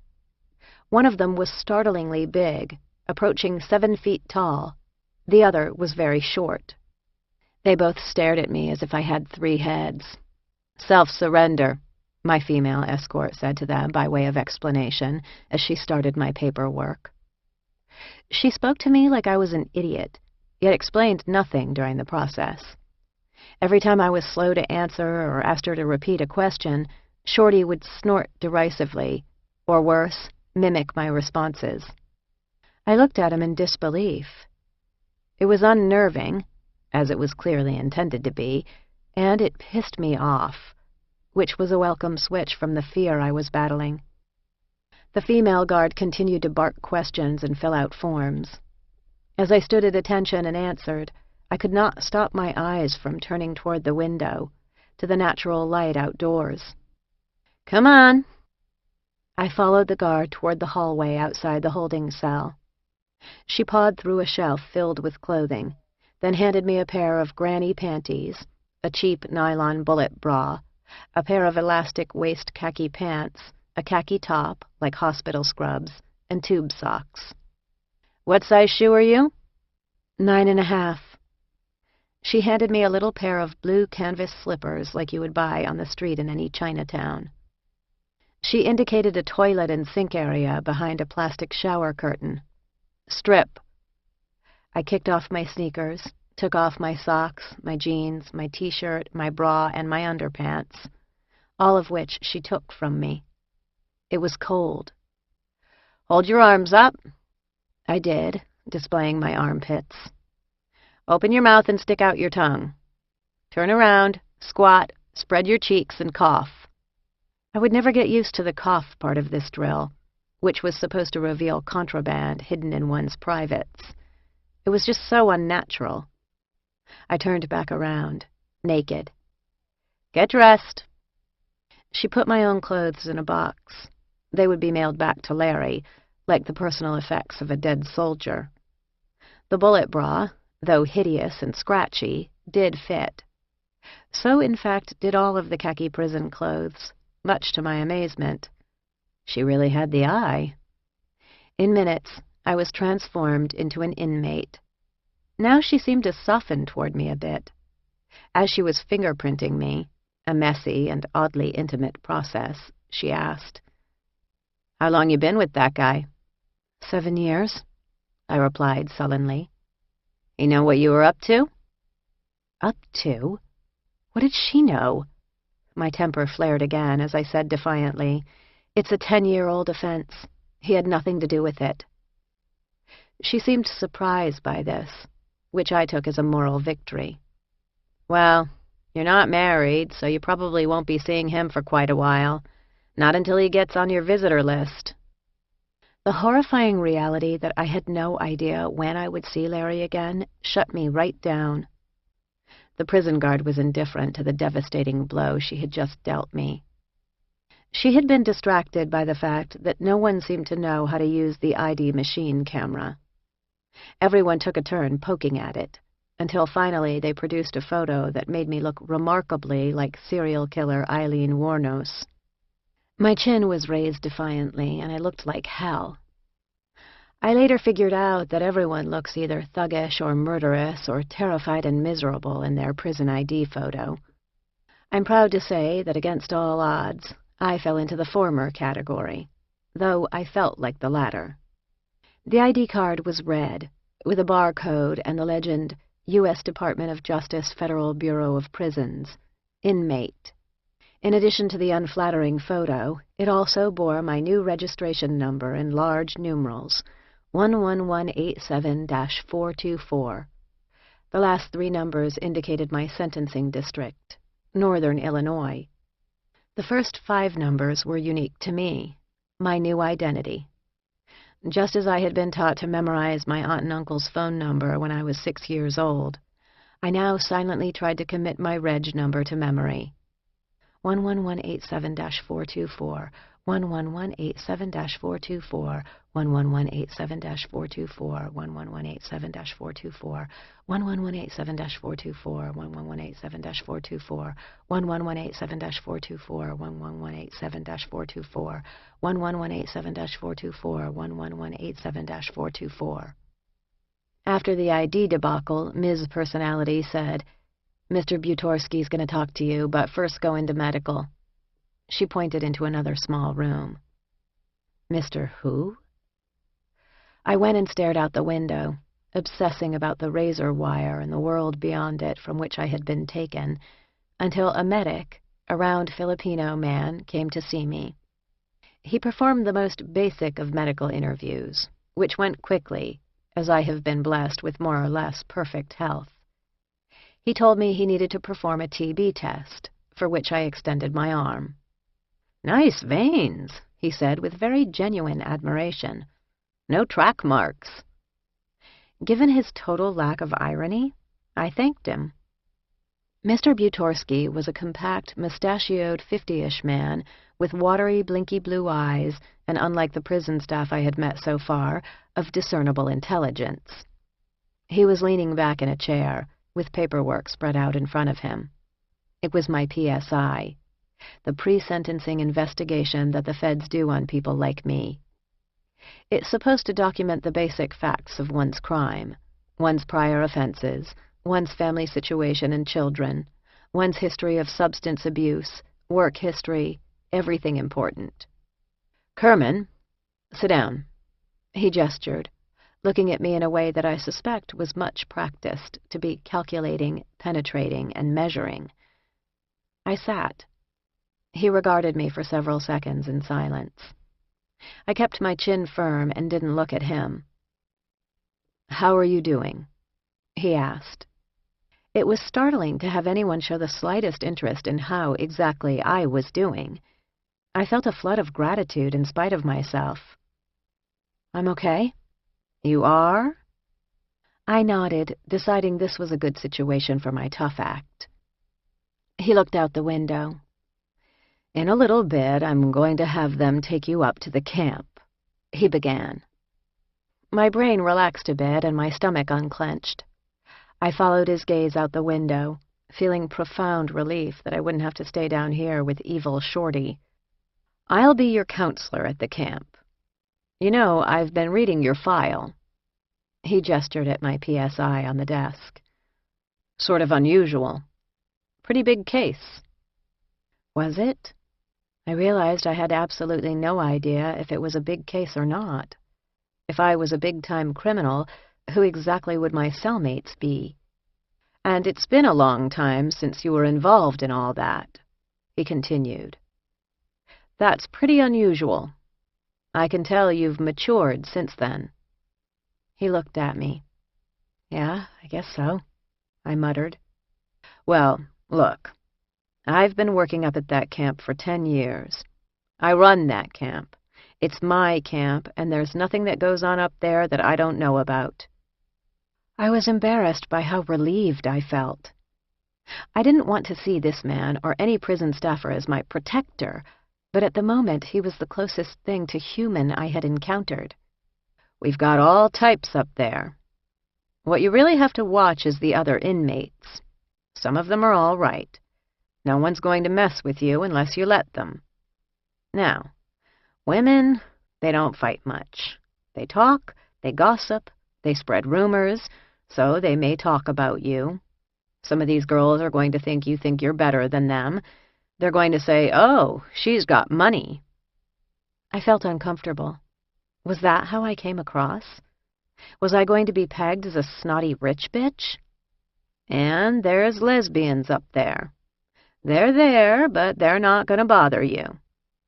A: One of them was startlingly big, approaching 7 feet tall. The other was very short. They both stared at me as if I had 3 heads. "Self-surrender," my female escort said to them by way of explanation as she started my paperwork. She spoke to me like I was an idiot, yet explained nothing during the process. Every time I was slow to answer or asked her to repeat a question, Shorty would snort derisively, or worse, mimic my responses. I looked at him in disbelief. It was unnerving, as it was clearly intended to be, and it pissed me off, which was a welcome switch from the fear I was battling. The female guard continued to bark questions and fill out forms. As I stood at attention and answered, I could not stop my eyes from turning toward the window, to the natural light outdoors. "Come on." I followed the guard toward the hallway outside the holding cell. She pawed through a shelf filled with clothing, then handed me a pair of granny panties, a cheap nylon bullet bra, a pair of elastic waist khaki pants, a khaki top, like hospital scrubs, and tube socks. "What size shoe are you?" 9.5. She handed me a little pair of blue canvas slippers like you would buy on the street in any Chinatown. She indicated a toilet and sink area behind a plastic shower curtain. "Strip." I kicked off my sneakers, took off my socks, my jeans, my t-shirt, my bra, and my underpants, all of which she took from me. It was cold. "Hold your arms up." I did, displaying my armpits. "Open your mouth and stick out your tongue. Turn around, squat, spread your cheeks, and cough." I would never get used to the cough part of this drill, which was supposed to reveal contraband hidden in one's privates. It was just so unnatural. I turned back around, naked. "Get dressed." She put my own clothes in a box. They would be mailed back to Larry, like the personal effects of a dead soldier. The bullet bra, though hideous and scratchy, did fit. So, in fact, did all of the khaki prison clothes, much to my amazement. She really had the eye. In minutes, I was transformed into an inmate. Now she seemed to soften toward me a bit. As she was fingerprinting me, a messy and oddly intimate process, she asked, "How long you been with that guy?" 7 years, I replied sullenly. "You know what you were up to?" Up to? What did she know? My temper flared again as I said defiantly, "It's a 10-year-old offense. He had nothing to do with it." She seemed surprised by this, which I took as a moral victory. "Well, you're not married, so you probably won't be seeing him for quite a while. Not until he gets on your visitor list." The horrifying reality that I had no idea when I would see Larry again shut me right down. The prison guard was indifferent to the devastating blow she had just dealt me. She had been distracted by the fact that no one seemed to know how to use the ID machine camera. Everyone took a turn poking at it, until finally they produced a photo that made me look remarkably like serial killer Eileen Wuornos. My chin was raised defiantly, and I looked like hell. I later figured out that everyone looks either thuggish or murderous or terrified and miserable in their prison ID photo. I'm proud to say that against all odds, I fell into the former category, though I felt like the latter. The ID card was red, with a barcode and the legend, U.S. Department of Justice Federal Bureau of Prisons, inmate. In addition to the unflattering photo, it also bore my new registration number in large numerals, 11187-424. The last 3 numbers indicated my sentencing district, Northern Illinois. The first 5 numbers were unique to me, my new identity. Just as I had been taught to memorize my aunt and uncle's phone number when I was 6 years old, I now silently tried to commit my reg number to memory. 11187-424, 11187-424, 11187-424, 11187-424, 11187-424, 11187-424, 11187-424, 11187-424, 11187-424, 11187-424. After the ID debacle, Ms. Personality said, "Mr. Butorski's going to talk to you, but first go into medical." She pointed into another small room. "Mr. who?" I went and stared out the window, obsessing about the razor wire and the world beyond it from which I had been taken, until a medic, a round Filipino man, came to see me. He performed the most basic of medical interviews, which went quickly, as I have been blessed with more or less perfect health. He told me he needed to perform a TB test, for which I extended my arm. "Nice veins," he said with very genuine admiration. "No track marks." Given his total lack of irony, I thanked him. Mr. Butorsky was a compact, mustachioed 50-ish man with watery, blinky blue eyes and, unlike the prison staff I had met so far, of discernible intelligence. He was leaning back in a chair, with paperwork spread out in front of him. It was my PSI, the pre-sentencing investigation that the feds do on people like me. It's supposed to document the basic facts of one's crime, one's prior offenses, one's family situation and children, one's history of substance abuse, work history, everything important. "Kerman, sit down." He gestured, looking at me in a way that I suspect was much practiced to be calculating, penetrating, and measuring. I sat. He regarded me for several seconds in silence. I kept my chin firm and didn't look at him. "How are you doing?" he asked. It was startling to have anyone show the slightest interest in how exactly I was doing. I felt a flood of gratitude in spite of myself. "I'm okay." "You are?" I nodded, deciding this was a good situation for my tough act. He looked out the window. "In a little bit, I'm going to have them take you up to the camp," he began. My brain relaxed a bit and my stomach unclenched. I followed his gaze out the window, feeling profound relief that I wouldn't have to stay down here with evil Shorty. "I'll be your counselor at the camp. You know, I've been reading your file." He gestured at my PSI on the desk. "Sort of unusual. Pretty big case." Was it? I realized I had absolutely no idea if it was a big case or not. If I was a big-time criminal, who exactly would my cellmates be? "And it's been a long time since you were involved in all that," he continued. "That's pretty unusual. I can tell you've matured since then." He looked at me. "Yeah, I guess so," I muttered. "Well, look, I've been working up at that camp for 10 years. I run that camp. It's my camp, and there's nothing that goes on up there that I don't know about." I was embarrassed by how relieved I felt. I didn't want to see this man or any prison staffer as my protector, but at the moment he was the closest thing to human I had encountered. "We've got all types up there. What you really have to watch is the other inmates. Some of them are all right. No one's going to mess with you unless you let them. Now, women, they don't fight much. They talk, they gossip, they spread rumors, so they may talk about you. Some of these girls are going to think you think you're better than them. They're going to say, 'Oh, she's got money.'" I felt uncomfortable. Was that how I came across? Was I going to be pegged as a snotty rich bitch? "And there's lesbians up there. They're there, but they're not going to bother you.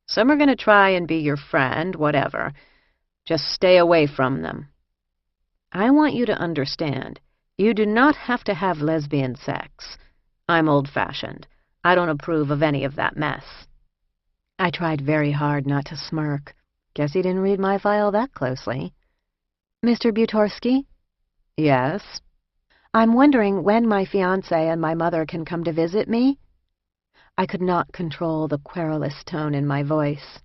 A: Some are going to try and be your friend, whatever. Just stay away from them. I want you to understand, you do not have to have lesbian sex. I'm old-fashioned. I don't approve of any of that mess." I tried very hard not to smirk. Guess he didn't read my file that closely. "Mr. Butorsky?" "Yes?" "I'm wondering when my fiancé and my mother can come to visit me?" I could not control the querulous tone in my voice.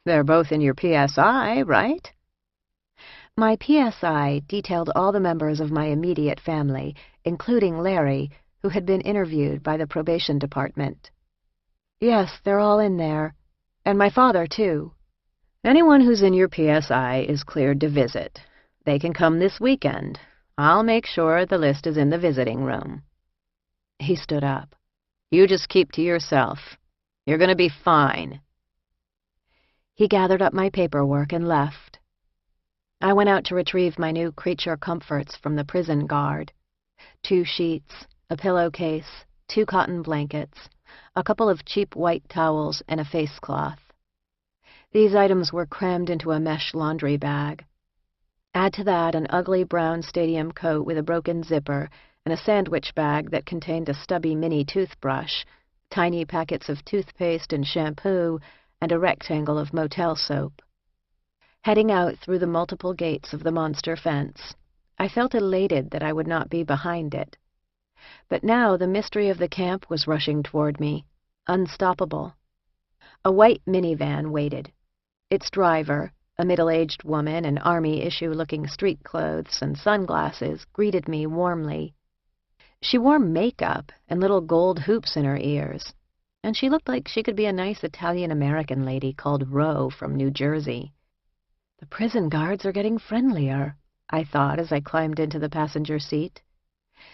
A: "They're both in your PSI, right?" My PSI detailed all the members of my immediate family, including Larry, who had been interviewed by the probation department. "Yes, they're all in there. And my father, too." "Anyone who's in your PSI is cleared to visit. They can come this weekend. I'll make sure the list is in the visiting room." He stood up. "You just keep to yourself. You're going to be fine." He gathered up my paperwork and left. I went out to retrieve my new creature comforts from the prison guard. 2 sheets, a pillowcase, 2 cotton blankets, a couple of cheap white towels, and a face cloth. These items were crammed into a mesh laundry bag. Add to that an ugly brown stadium coat with a broken zipper and a sandwich bag that contained a stubby mini toothbrush, tiny packets of toothpaste and shampoo, and a rectangle of motel soap. Heading out through the multiple gates of the monster fence, I felt elated that I would not be behind it. But now the mystery of the camp was rushing toward me, unstoppable. A white minivan waited. Its driver, a middle-aged woman in army-issue-looking street clothes and sunglasses, greeted me warmly. She wore makeup and little gold hoops in her ears, and she looked like she could be a nice Italian-American lady called Roe from New Jersey. The prison guards are getting friendlier, I thought as I climbed into the passenger seat.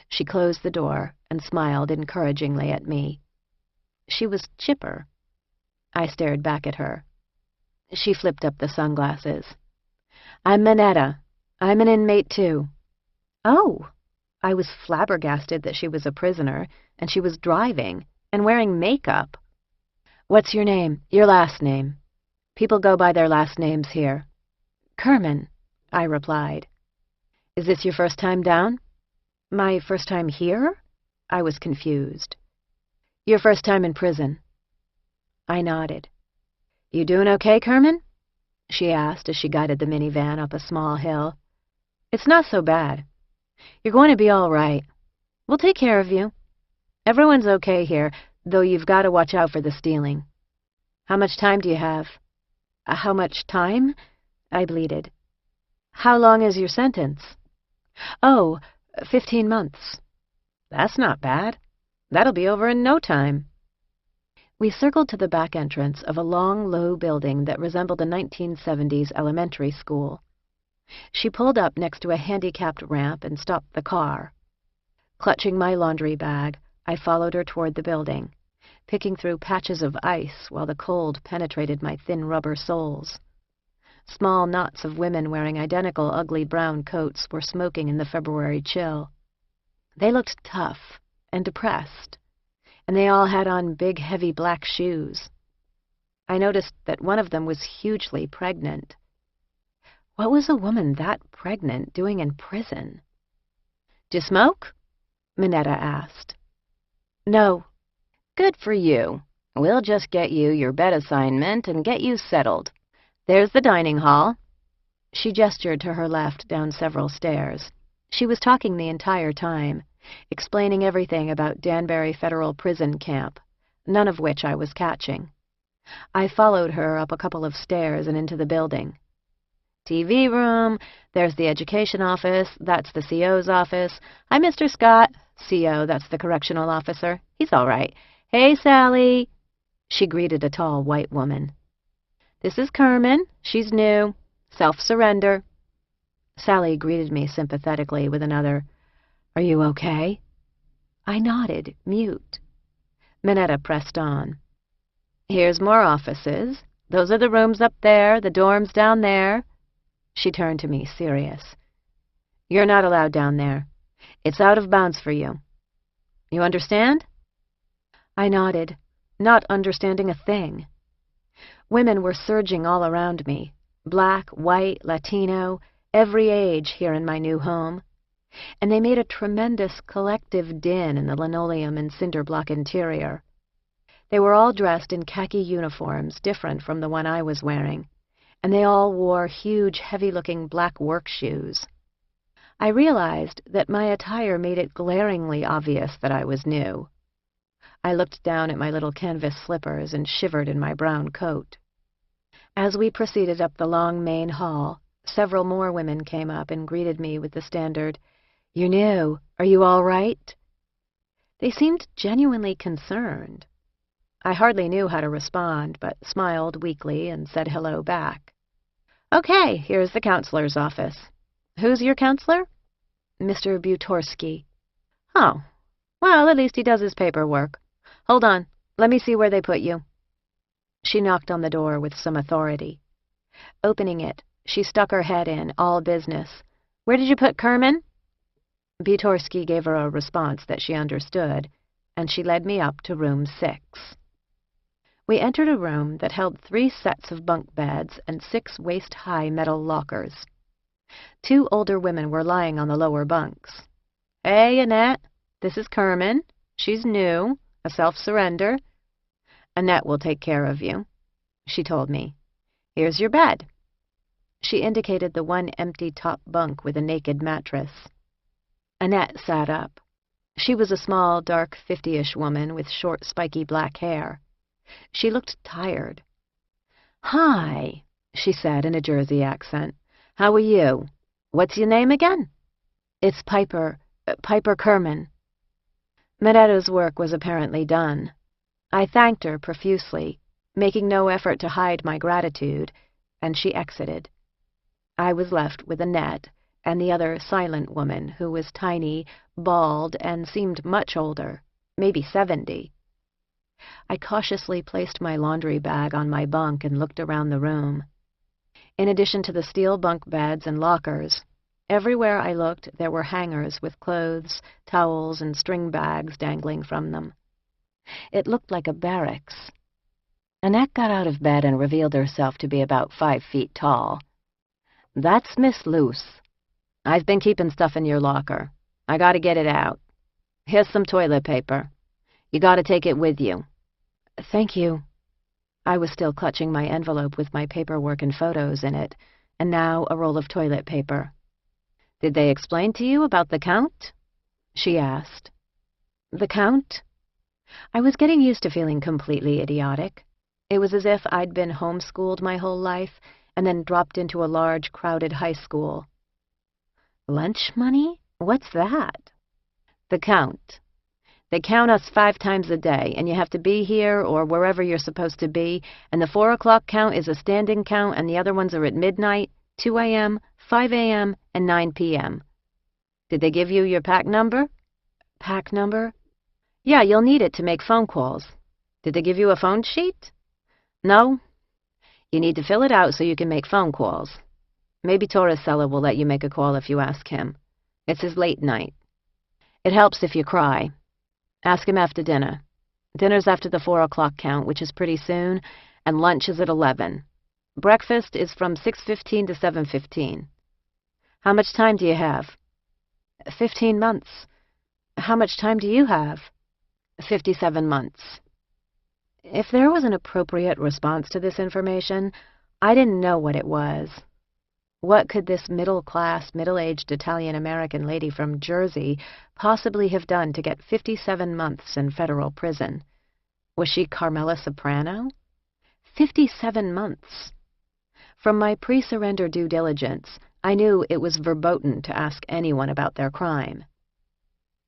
A: She closed the door and smiled encouragingly at me. She was chipper. I stared back at her. She flipped up the sunglasses. "I'm Minetta. I'm an inmate, too." "Oh!" I was flabbergasted that she was a prisoner, and she was driving, and wearing makeup. "What's your name? Your last name?" People go by their last names here. "Kerman," I replied. "Is this your first time down?" "My first time here?" I was confused. "Your first time in prison." I nodded. "You doing okay, Kerman?" she asked as she guided the minivan up a small hill. "It's not so bad. You're going to be all right. We'll take care of you. Everyone's okay here, though you've got to watch out for the stealing. How much time do you have?" "How much time?" I bleated. "How long is your sentence?" "Oh, 15 months. "That's not bad. That'll be over in no time." We circled to the back entrance of a long, low building that resembled a 1970s elementary school. She pulled up next to a handicapped ramp and stopped the car. Clutching my laundry bag, I followed her toward the building, picking through patches of ice while the cold penetrated my thin rubber soles. Small knots of women wearing identical ugly brown coats were smoking in the February chill. They looked tough and depressed, and they all had on big, heavy black shoes. I noticed that one of them was hugely pregnant. What was a woman that pregnant doing in prison? "Do you smoke?" Minetta asked. "No." "Good for you. We'll just get you your bed assignment and get you settled. There's the dining hall." She gestured to her left down several stairs. She was talking the entire time, explaining everything about Danbury Federal Prison Camp, none of which I was catching. I followed her up a couple of stairs and into the building. "TV room, there's the education office, that's the CO's office. Hi, Mr. Scott." CO, that's the correctional officer. He's all right. "Hey, Sally." She greeted a tall white woman. "This is Kerman. She's new. Self-surrender." Sally greeted me sympathetically with another, "Are you okay?" I nodded, mute. Minetta pressed on. "Here's more offices. Those are the rooms up there, the dorms down there." She turned to me, serious. "You're not allowed down there. It's out of bounds for you. You understand?" I nodded, not understanding a thing. Women were surging all around me, black, white, Latino, every age here in my new home, and they made a tremendous collective din in the linoleum and cinder-block interior. They were all dressed in khaki uniforms different from the one I was wearing, and they all wore huge, heavy-looking black work shoes. I realized that my attire made it glaringly obvious that I was new. I looked down at my little canvas slippers and shivered in my brown coat. As we proceeded up the long main hall, several more women came up and greeted me with the standard, "You're new. Are you all right?" They seemed genuinely concerned. I hardly knew how to respond, but smiled weakly and said hello back. "Okay, here's the counselor's office. Who's your counselor?" "Mr. Butorsky." "Oh, well, at least he does his paperwork. Hold on, let me see where they put you." She knocked on the door with some authority. Opening it, she stuck her head in, all business. "Where did you put Kerman?" Butorsky gave her a response that she understood, and she led me up to room 6. We entered a room that held 3 sets of bunk beds and 6 waist-high metal lockers. 2 older women were lying on the lower bunks. "Hey, Annette, this is Kerman. She's new, a self-surrender. Annette will take care of you," she told me. "Here's your bed." She indicated the one empty top bunk with a naked mattress. Annette sat up. She was a small, dark 50-ish woman with short, spiky black hair. She looked tired. "Hi," she said in a Jersey accent. "How are you? What's your name again?" "It's Piper Kerman." Minetta's work was apparently done. I thanked her profusely, making no effort to hide my gratitude, and she exited. I was left with Annette and the other silent woman, who was tiny, bald, and seemed much older, maybe 70. I cautiously placed my laundry bag on my bunk and looked around the room. In addition to the steel bunk beds and lockers, everywhere I looked there were hangers with clothes, towels, and string bags dangling from them. It looked like a barracks. Annette got out of bed and revealed herself to be about 5 feet tall. "That's Miss Luce. I've been keeping stuff in your locker. I gotta get it out. Here's some toilet paper. You gotta take it with you." "Thank you." I was still clutching my envelope with my paperwork and photos in it, and now a roll of toilet paper. "Did they explain to you about the Count?" she asked. "The Count?" I was getting used to feeling completely idiotic. It was as if I'd been homeschooled my whole life and then dropped into a large, crowded high school. "Lunch money? What's that?" "The Count. They count us 5 times a day, and you have to be here or wherever you're supposed to be, and the 4 o'clock count is a standing count, and the other ones are at midnight, 2 a.m., 5 a.m., and 9 p.m. Did they give you your PAC number?" "PAC number?" "Yeah, you'll need it to make phone calls. Did they give you a phone sheet?" "No? You need to fill it out so you can make phone calls. Maybe Torricello will let you make a call if you ask him. It's his late night. It helps if you cry. Ask him after dinner. Dinner's after the 4 o'clock count, which is pretty soon, and lunch is at 11. Breakfast is from 6:15 to 7:15. How much time do you have?" 15 months. How much time do you have?" 57 months. If there was an appropriate response to this information, I didn't know what it was. What could this middle-class, middle-aged Italian-American lady from Jersey possibly have done to get 57 months in federal prison? Was she Carmela Soprano? 57 months. From my pre-surrender due diligence, I knew it was verboten to ask anyone about their crime.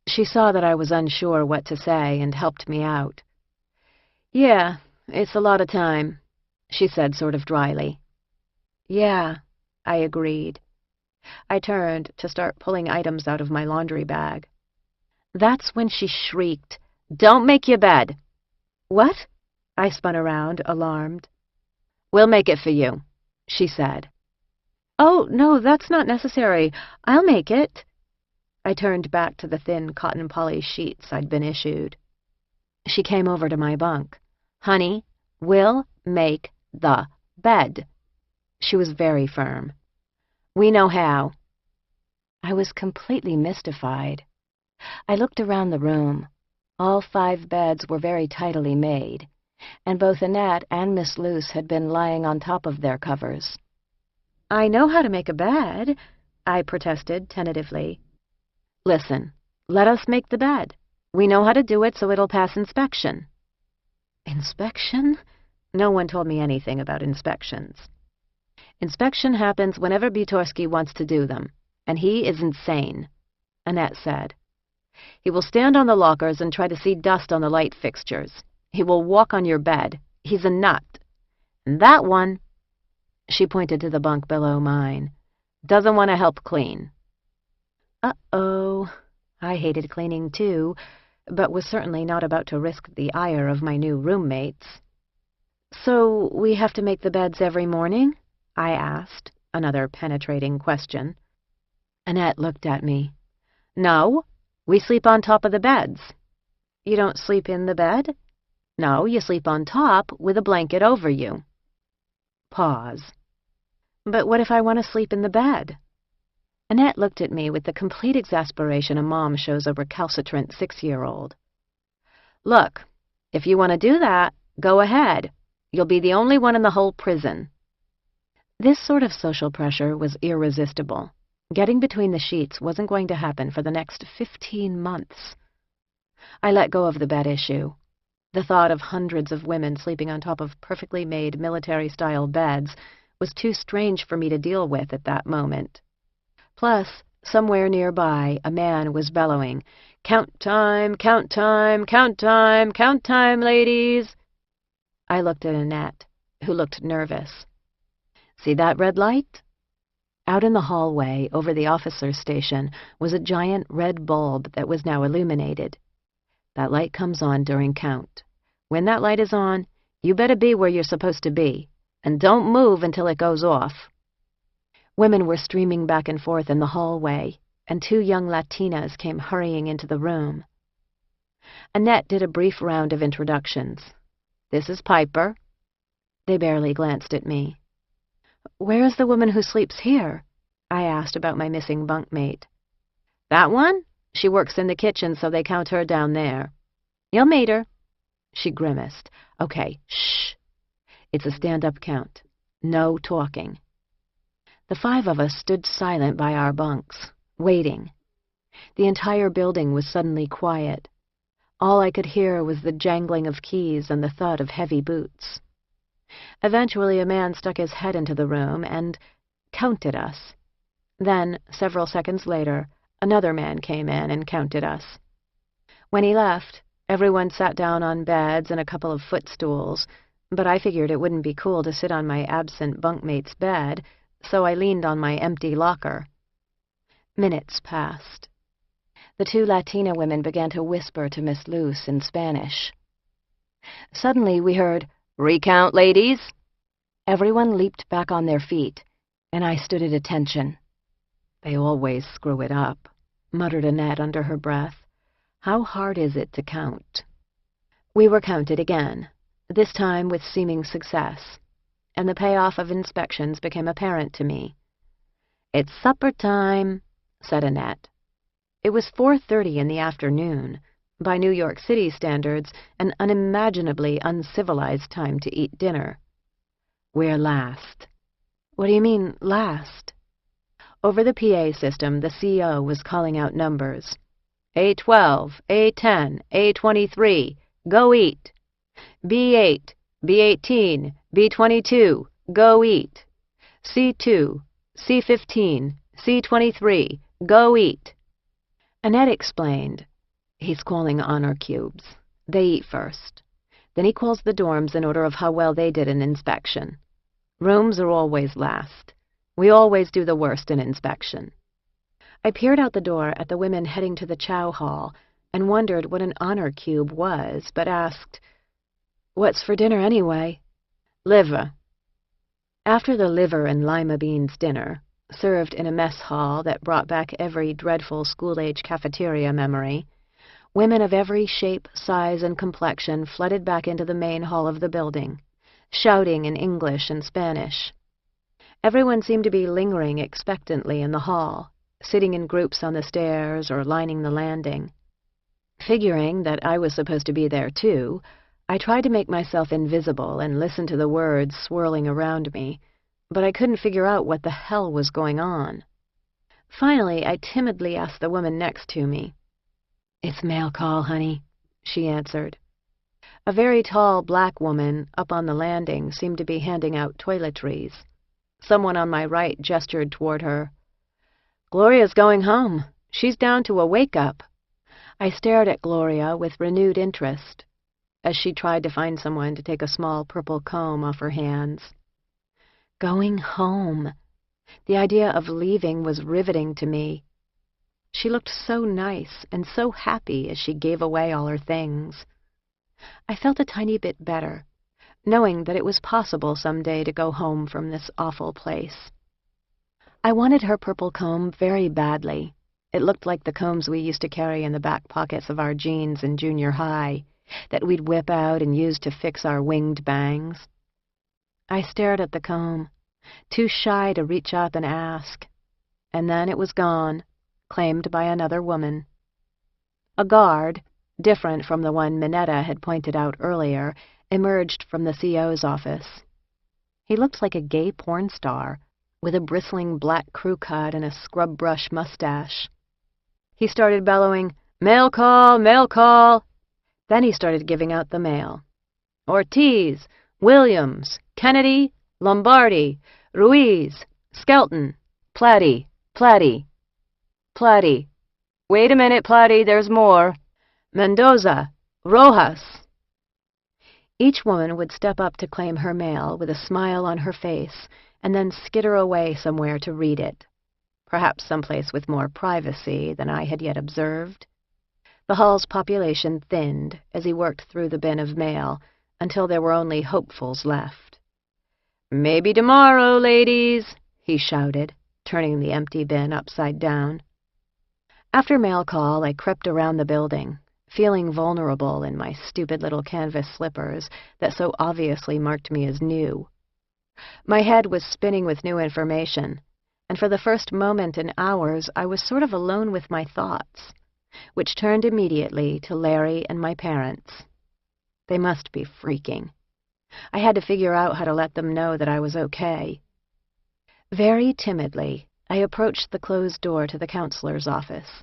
A: She saw that I was unsure what to say and helped me out. "Yeah, it's a lot of time," she said sort of dryly. "Yeah," I agreed. I turned to start pulling items out of my laundry bag. That's when she shrieked, "Don't make your bed!" "What?" I spun around, alarmed. "We'll make it for you," she said. "Oh, no, that's not necessary. I'll make it." I turned back to the thin cotton poly sheets I'd been issued. She came over to my bunk. "Honey, we'll make the bed." She was very firm. "We know how." I was completely mystified. I looked around the room. All 5 beds were very tidily made, and both Annette and Miss Luce had been lying on top of their covers. "I know how to make a bed," I protested tentatively. "Listen, let us make the bed. We know how to do it so it'll pass inspection." Inspection? No one told me anything about inspections. "Inspection happens whenever Bitorsky wants to do them, and he is insane," Annette said. "He will stand on the lockers and try to see dust on the light fixtures. He will walk on your bed. He's a nut. And that one," she pointed to the bunk below mine, "doesn't want to help clean." Uh-oh. I hated cleaning too, but was certainly not about to risk the ire of my new roommates. "So we have to make the beds every morning?" I asked, another penetrating question. Annette looked at me. "No, we sleep on top of the beds." "You don't sleep in the bed?" "No, you sleep on top with a blanket over you." Pause. "But what if I want to sleep in the bed?" Annette looked at me with the complete exasperation a mom shows a recalcitrant 6-year-old. "Look, if you want to do that, go ahead. You'll be the only one in the whole prison." This sort of social pressure was irresistible. Getting between the sheets wasn't going to happen for the next 15 months. I let go of the bed issue. The thought of hundreds of women sleeping on top of perfectly made military-style beds was too strange for me to deal with at that moment. Plus, somewhere nearby, a man was bellowing, "Count time, count time, count time, count time, ladies!" I looked at Annette, who looked nervous. "See that red light?" Out in the hallway, over the officer's station, was a giant red bulb that was now illuminated. "That light comes on during count. When that light is on, you better be where you're supposed to be, and don't move until it goes off." Women were streaming back and forth in the hallway, and 2 young Latinas came hurrying into the room. Annette did a brief round of introductions. "This is Piper." They barely glanced at me. "Where is the woman who sleeps here?" I asked about my missing bunkmate. "That one? She works in the kitchen, so they count her down there. You'll meet her." She grimaced. "Okay, shh. It's a stand-up count. No talking." The 5 of us stood silent by our bunks, waiting. The entire building was suddenly quiet. All I could hear was the jangling of keys and the thud of heavy boots. Eventually, a man stuck his head into the room and counted us. Then, several seconds later, another man came in and counted us. When he left, everyone sat down on beds and a couple of footstools, but I figured it wouldn't be cool to sit on my absent bunkmate's bed, so I leaned on my empty locker. Minutes passed. The 2 Latina women began to whisper to Miss Luce in Spanish. Suddenly we heard, "Recount, ladies!" Everyone leaped back on their feet, and I stood at attention. "They always screw it up," muttered Annette under her breath. "How hard is it to count?" We were counted again, this time with seeming success, and the payoff of inspections became apparent to me. "It's supper time," said Annette. It was 4:30 in the afternoon, by New York City standards, an unimaginably uncivilized time to eat dinner. "We're last." "What do you mean, last?" Over the PA system, the CO was calling out numbers. "A12, A10, A23, go eat. B8, B18, B22, go eat. C2, C15, C23, go eat." Annette explained. "He's calling honor cubes. They eat first. Then he calls the dorms in order of how well they did in inspection. Rooms are always last. We always do the worst in inspection." I peered out the door at the women heading to the chow hall and wondered what an honor cube was, but asked, "What's for dinner anyway?" "Liver." After the liver and lima beans dinner, served in a mess hall that brought back every dreadful school-age cafeteria memory, women of every shape, size, and complexion flooded back into the main hall of the building, shouting in English and Spanish. Everyone seemed to be lingering expectantly in the hall, sitting in groups on the stairs or lining the landing. Figuring that I was supposed to be there too, I tried to make myself invisible and listen to the words swirling around me, but I couldn't figure out what the hell was going on. Finally, I timidly asked the woman next to me. "It's mail call, honey," she answered. A very tall black woman up on the landing seemed to be handing out toiletries. Someone on my right gestured toward her. "Gloria's going home. She's down to a wake-up." I stared at Gloria with renewed interest as she tried to find someone to take a small purple comb off her hands. Going home. The idea of leaving was riveting to me. She looked so nice and so happy as she gave away all her things. I felt a tiny bit better, knowing that it was possible someday to go home from this awful place. I wanted her purple comb very badly. It looked like the combs we used to carry in the back pockets of our jeans in junior high, that we'd whip out and use to fix our winged bangs. I stared at the comb, too shy to reach up and ask. and then it was gone, claimed by another woman. A guard, different from the one Minetta had pointed out earlier, emerged from the CO's office. He looked like a gay porn star, with a bristling black crew cut and a scrub brush mustache. He started bellowing, "Mail call, mail call!" Then he started giving out the mail. "Ortiz, Williams, Kennedy, Lombardi, Ruiz, Skelton, Platty, Platty, Platty. Wait a minute, Platty, there's more. Mendoza, Rojas." Each woman would step up to claim her mail with a smile on her face and then skitter away somewhere to read it, perhaps someplace with more privacy than I had yet observed. The hall's population thinned as he worked through the bin of mail until there were only hopefuls left. "Maybe tomorrow, ladies," he shouted, turning the empty bin upside down. After mail call, I crept around the building, feeling vulnerable in my stupid little canvas slippers that so obviously marked me as new. My head was spinning with new information, and for the first moment in hours I was sort of alone with my thoughts, which turned immediately to Larry and my parents. They must be freaking. I had to figure out how to let them know that I was okay. Very timidly, I approached the closed door to the counselor's office,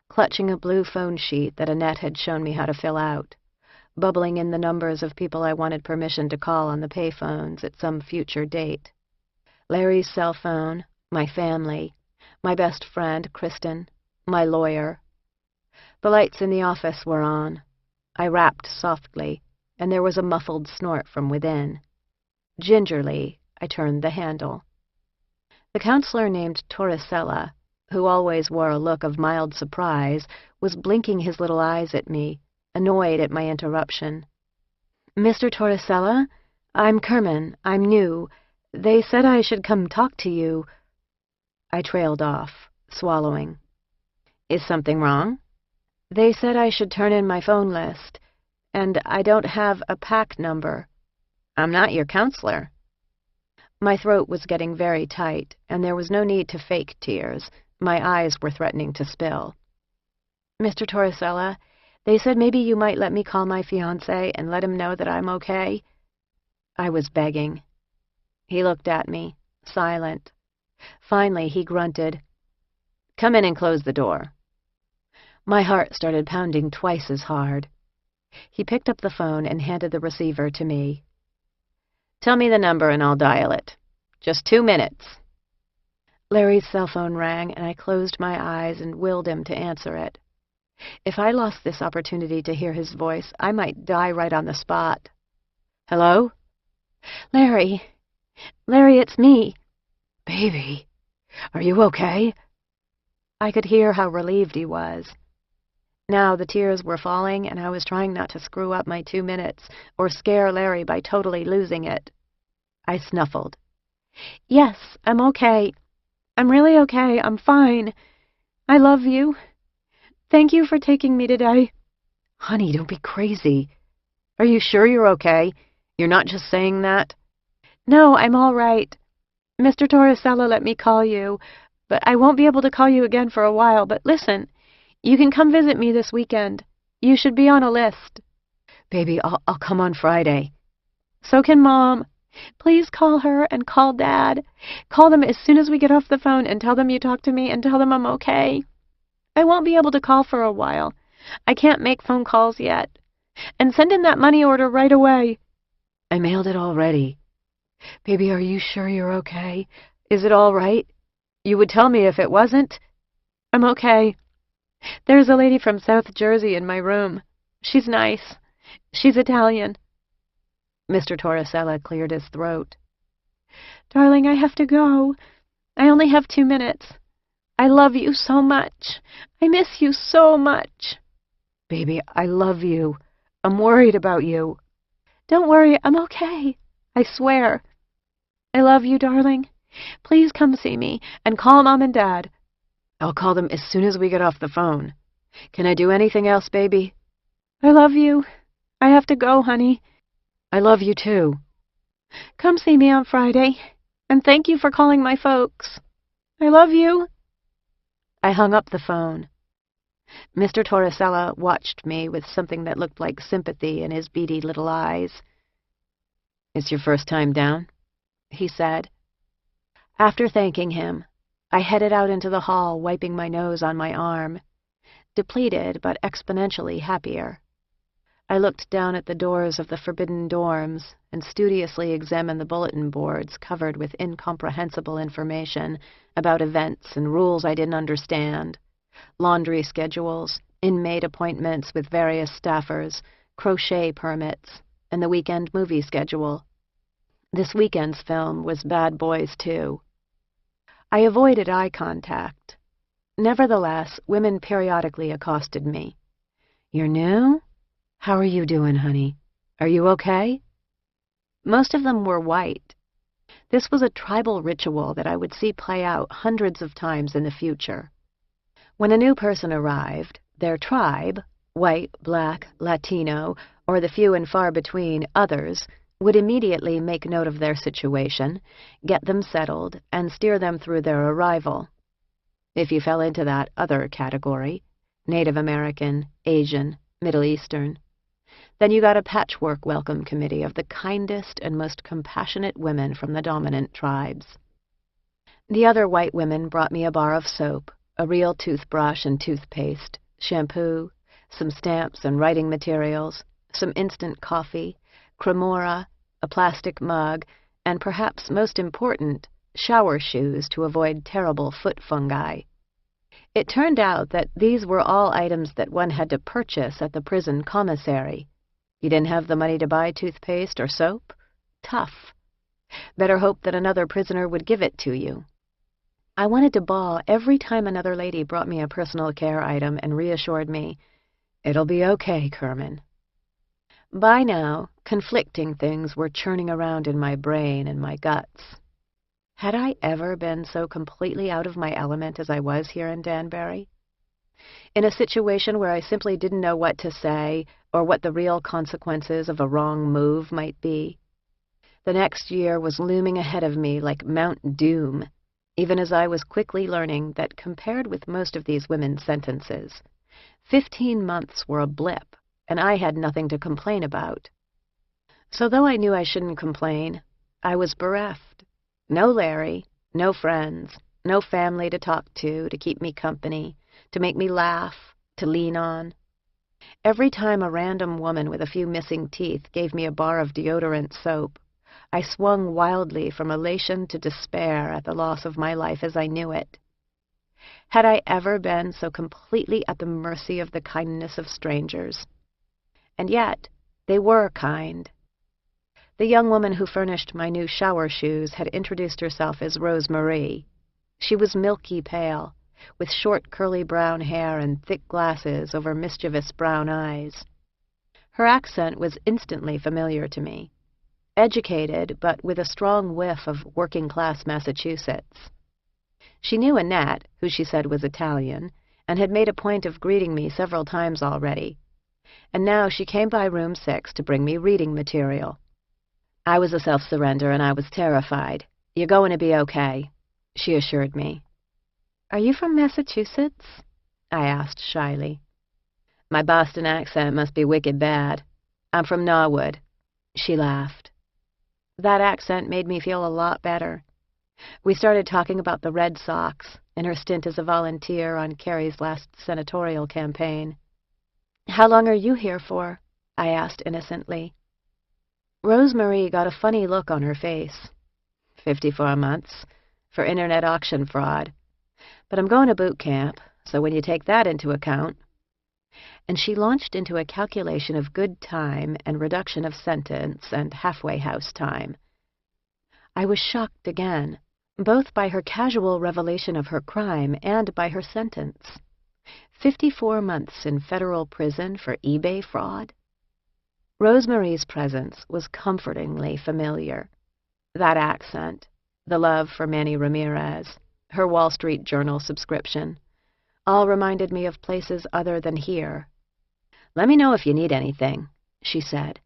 A: clutching a blue phone sheet that Annette had shown me how to fill out, bubbling in the numbers of people I wanted permission to call on the payphones at some future date. Larry's cell phone, my family, my best friend, Kristen, my lawyer. The lights in the office were on. I rapped softly, and there was a muffled snort from within. Gingerly, I turned the handle. The counselor named Torricella, who always wore a look of mild surprise, was blinking his little eyes at me, annoyed at my interruption. "Mr. Torricella? I'm Kerman. I'm new. They said I should come talk to you." I trailed off, swallowing. "Is something wrong?" "They said I should turn in my phone list, and I don't have a PAC number." "I'm not your counselor." My throat was getting very tight, and there was no need to fake tears. My eyes were threatening to spill. "Mr. Torricella, they said maybe you might let me call my fiancé and let him know that I'm okay." I was begging. He looked at me, silent. Finally, he grunted, "Come in and close the door." My heart started pounding twice as hard. He picked up the phone and handed the receiver to me. "Tell me the number and I'll dial it. Just 2 minutes." Larry's cell phone rang, and I closed my eyes and willed him to answer it. If I lost this opportunity to hear his voice, I might die right on the spot. "Hello?" "Larry. Larry, it's me." "Baby, are you okay?" I could hear how relieved he was. Now the tears were falling, and I was trying not to screw up my 2 minutes or scare Larry by totally losing it. I snuffled. "Yes, I'm okay. I'm really okay. I'm fine. I love you. Thank you for taking me today." "Honey, don't be crazy. Are you sure you're okay? You're not just saying that?" "No, I'm all right. Mr. Torricella let me call you, but I won't be able to call you again for a while. But listen, you can come visit me this weekend. You should be on a list." "Baby, I'll come on Friday." "So can Mom. Please call her and call Dad. Call them as soon as we get off the phone and tell them you talked to me and tell them I'm okay. I won't be able to call for a while. I can't make phone calls yet. And send in that money order right away." "I mailed it already." "Baby, are you sure you're okay? Is it all right? You would tell me if it wasn't." "I'm okay. There's a lady from South Jersey in my room. She's nice. She's Italian." Mr. Torricella cleared his throat. "Darling, I have to go. I only have 2 minutes. I love you so much. I miss you so much." "Baby, I love you. I'm worried about you." "Don't worry, I'm okay. I swear. I love you, darling. Please come see me and call Mom and Dad." "I'll call them as soon as we get off the phone. Can I do anything else, baby?" "I love you. I have to go, honey." "I love you, too." "Come see me on Friday. And thank you for calling my folks. I love you." I hung up the phone. Mr. Torricella watched me with something that looked like sympathy in his beady little eyes. "It's your first time down?" he said. After thanking him, I headed out into the hall, wiping my nose on my arm, depleted but exponentially happier. I looked down at the doors of the forbidden dorms and studiously examined the bulletin boards covered with incomprehensible information about events and rules I didn't understand, laundry schedules, inmate appointments with various staffers, crochet permits, and the weekend movie schedule. This weekend's film was Bad Boys 2. I avoided eye contact. Nevertheless, women periodically accosted me. "You're new? How are you doing, honey? Are you okay?" Most of them were white. This was a tribal ritual that I would see play out hundreds of times in the future. When a new person arrived, their tribe, white, black, Latino, or the few and far between others, would immediately make note of their situation, get them settled, and steer them through their arrival. If you fell into that other category, Native American, Asian, Middle Eastern, then you got a patchwork welcome committee of the kindest and most compassionate women from the dominant tribes. The other white women brought me a bar of soap, a real toothbrush and toothpaste, shampoo, some stamps and writing materials, some instant coffee, cremora, a plastic mug, and perhaps most important, shower shoes to avoid terrible foot fungi. It turned out that these were all items that one had to purchase at the prison commissary. You didn't have the money to buy toothpaste or soap? Tough. Better hope that another prisoner would give it to you. I wanted to bawl every time another lady brought me a personal care item and reassured me, "It'll be okay, Kerman." By now, conflicting things were churning around in my brain and my guts. Had I ever been so completely out of my element as I was here in Danbury? In a situation where I simply didn't know what to say or what the real consequences of a wrong move might be. The next year was looming ahead of me like Mount Doom, even as I was quickly learning that compared with most of these women's sentences, 15 months were a blip, and I had nothing to complain about. So though I knew I shouldn't complain, I was bereft. No Larry, no friends, no family to talk to keep me company, to make me laugh, to lean on. Every time a random woman with a few missing teeth gave me a bar of deodorant soap, I swung wildly from elation to despair at the loss of my life as I knew it. Had I ever been so completely at the mercy of the kindness of strangers? And yet, they were kind. The young woman who furnished my new shower shoes had introduced herself as Rose Marie. She was milky pale, with short curly brown hair and thick glasses over mischievous brown eyes. Her accent was instantly familiar to me. Educated, but with a strong whiff of working-class Massachusetts. She knew Annette, who she said was Italian, and had made a point of greeting me several times already. And now she came by room 6 to bring me reading material. I was a self-surrender, and I was terrified. "You're going to be okay," she assured me. "Are you from Massachusetts?" I asked shyly. "My Boston accent must be wicked bad. I'm from Norwood," she laughed. That accent made me feel a lot better. We started talking about the Red Sox and her stint as a volunteer on Kerry's last senatorial campaign. "How long are you here for?" I asked innocently. Rose Marie got a funny look on her face. 54 months, for internet auction fraud. But I'm going to boot camp, so when you take that into account... And she launched into a calculation of good time and reduction of sentence and halfway house time. I was shocked again, both by her casual revelation of her crime and by her sentence. 54 months in federal prison for eBay fraud? Rose Marie's presence was comfortingly familiar. That accent, the love for Manny Ramirez, her Wall Street Journal subscription, all reminded me of places other than here. "Let me know if you need anything," she said,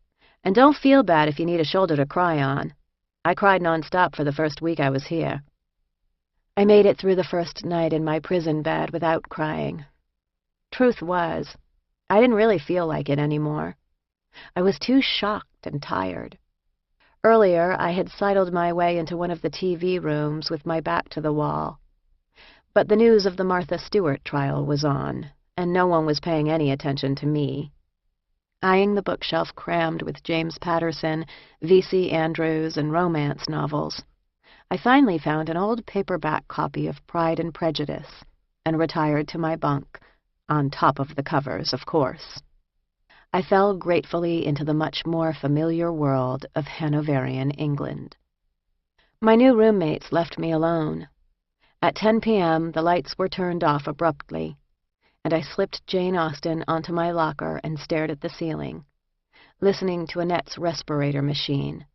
A: "and don't feel bad if you need a shoulder to cry on. I cried nonstop for the first week I was here." I made it through the first night in my prison bed without crying. Truth was, I didn't really feel like it anymore. I was too shocked and tired. Earlier, I had sidled my way into one of the TV rooms with my back to the wall. But the news of the Martha Stewart trial was on, and no one was paying any attention to me. Eyeing the bookshelf crammed with James Patterson, V.C. Andrews, and romance novels, I finally found an old paperback copy of Pride and Prejudice and retired to my bunk, on top of the covers, of course. I fell gratefully into the much more familiar world of Hanoverian England. My new roommates left me alone. At 10 p.m., the lights were turned off abruptly, and I slipped Jane Austen onto my locker and stared at the ceiling, listening to Annette's respirator machine.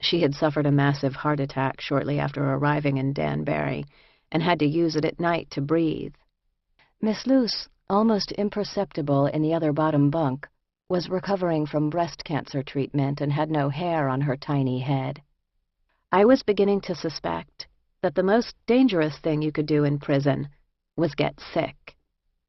A: She had suffered a massive heart attack shortly after arriving in Danbury, and had to use it at night to breathe. Miss Luce, almost imperceptible in the other bottom bunk, was recovering from breast cancer treatment and had no hair on her tiny head. I was beginning to suspect that the most dangerous thing you could do in prison was get sick.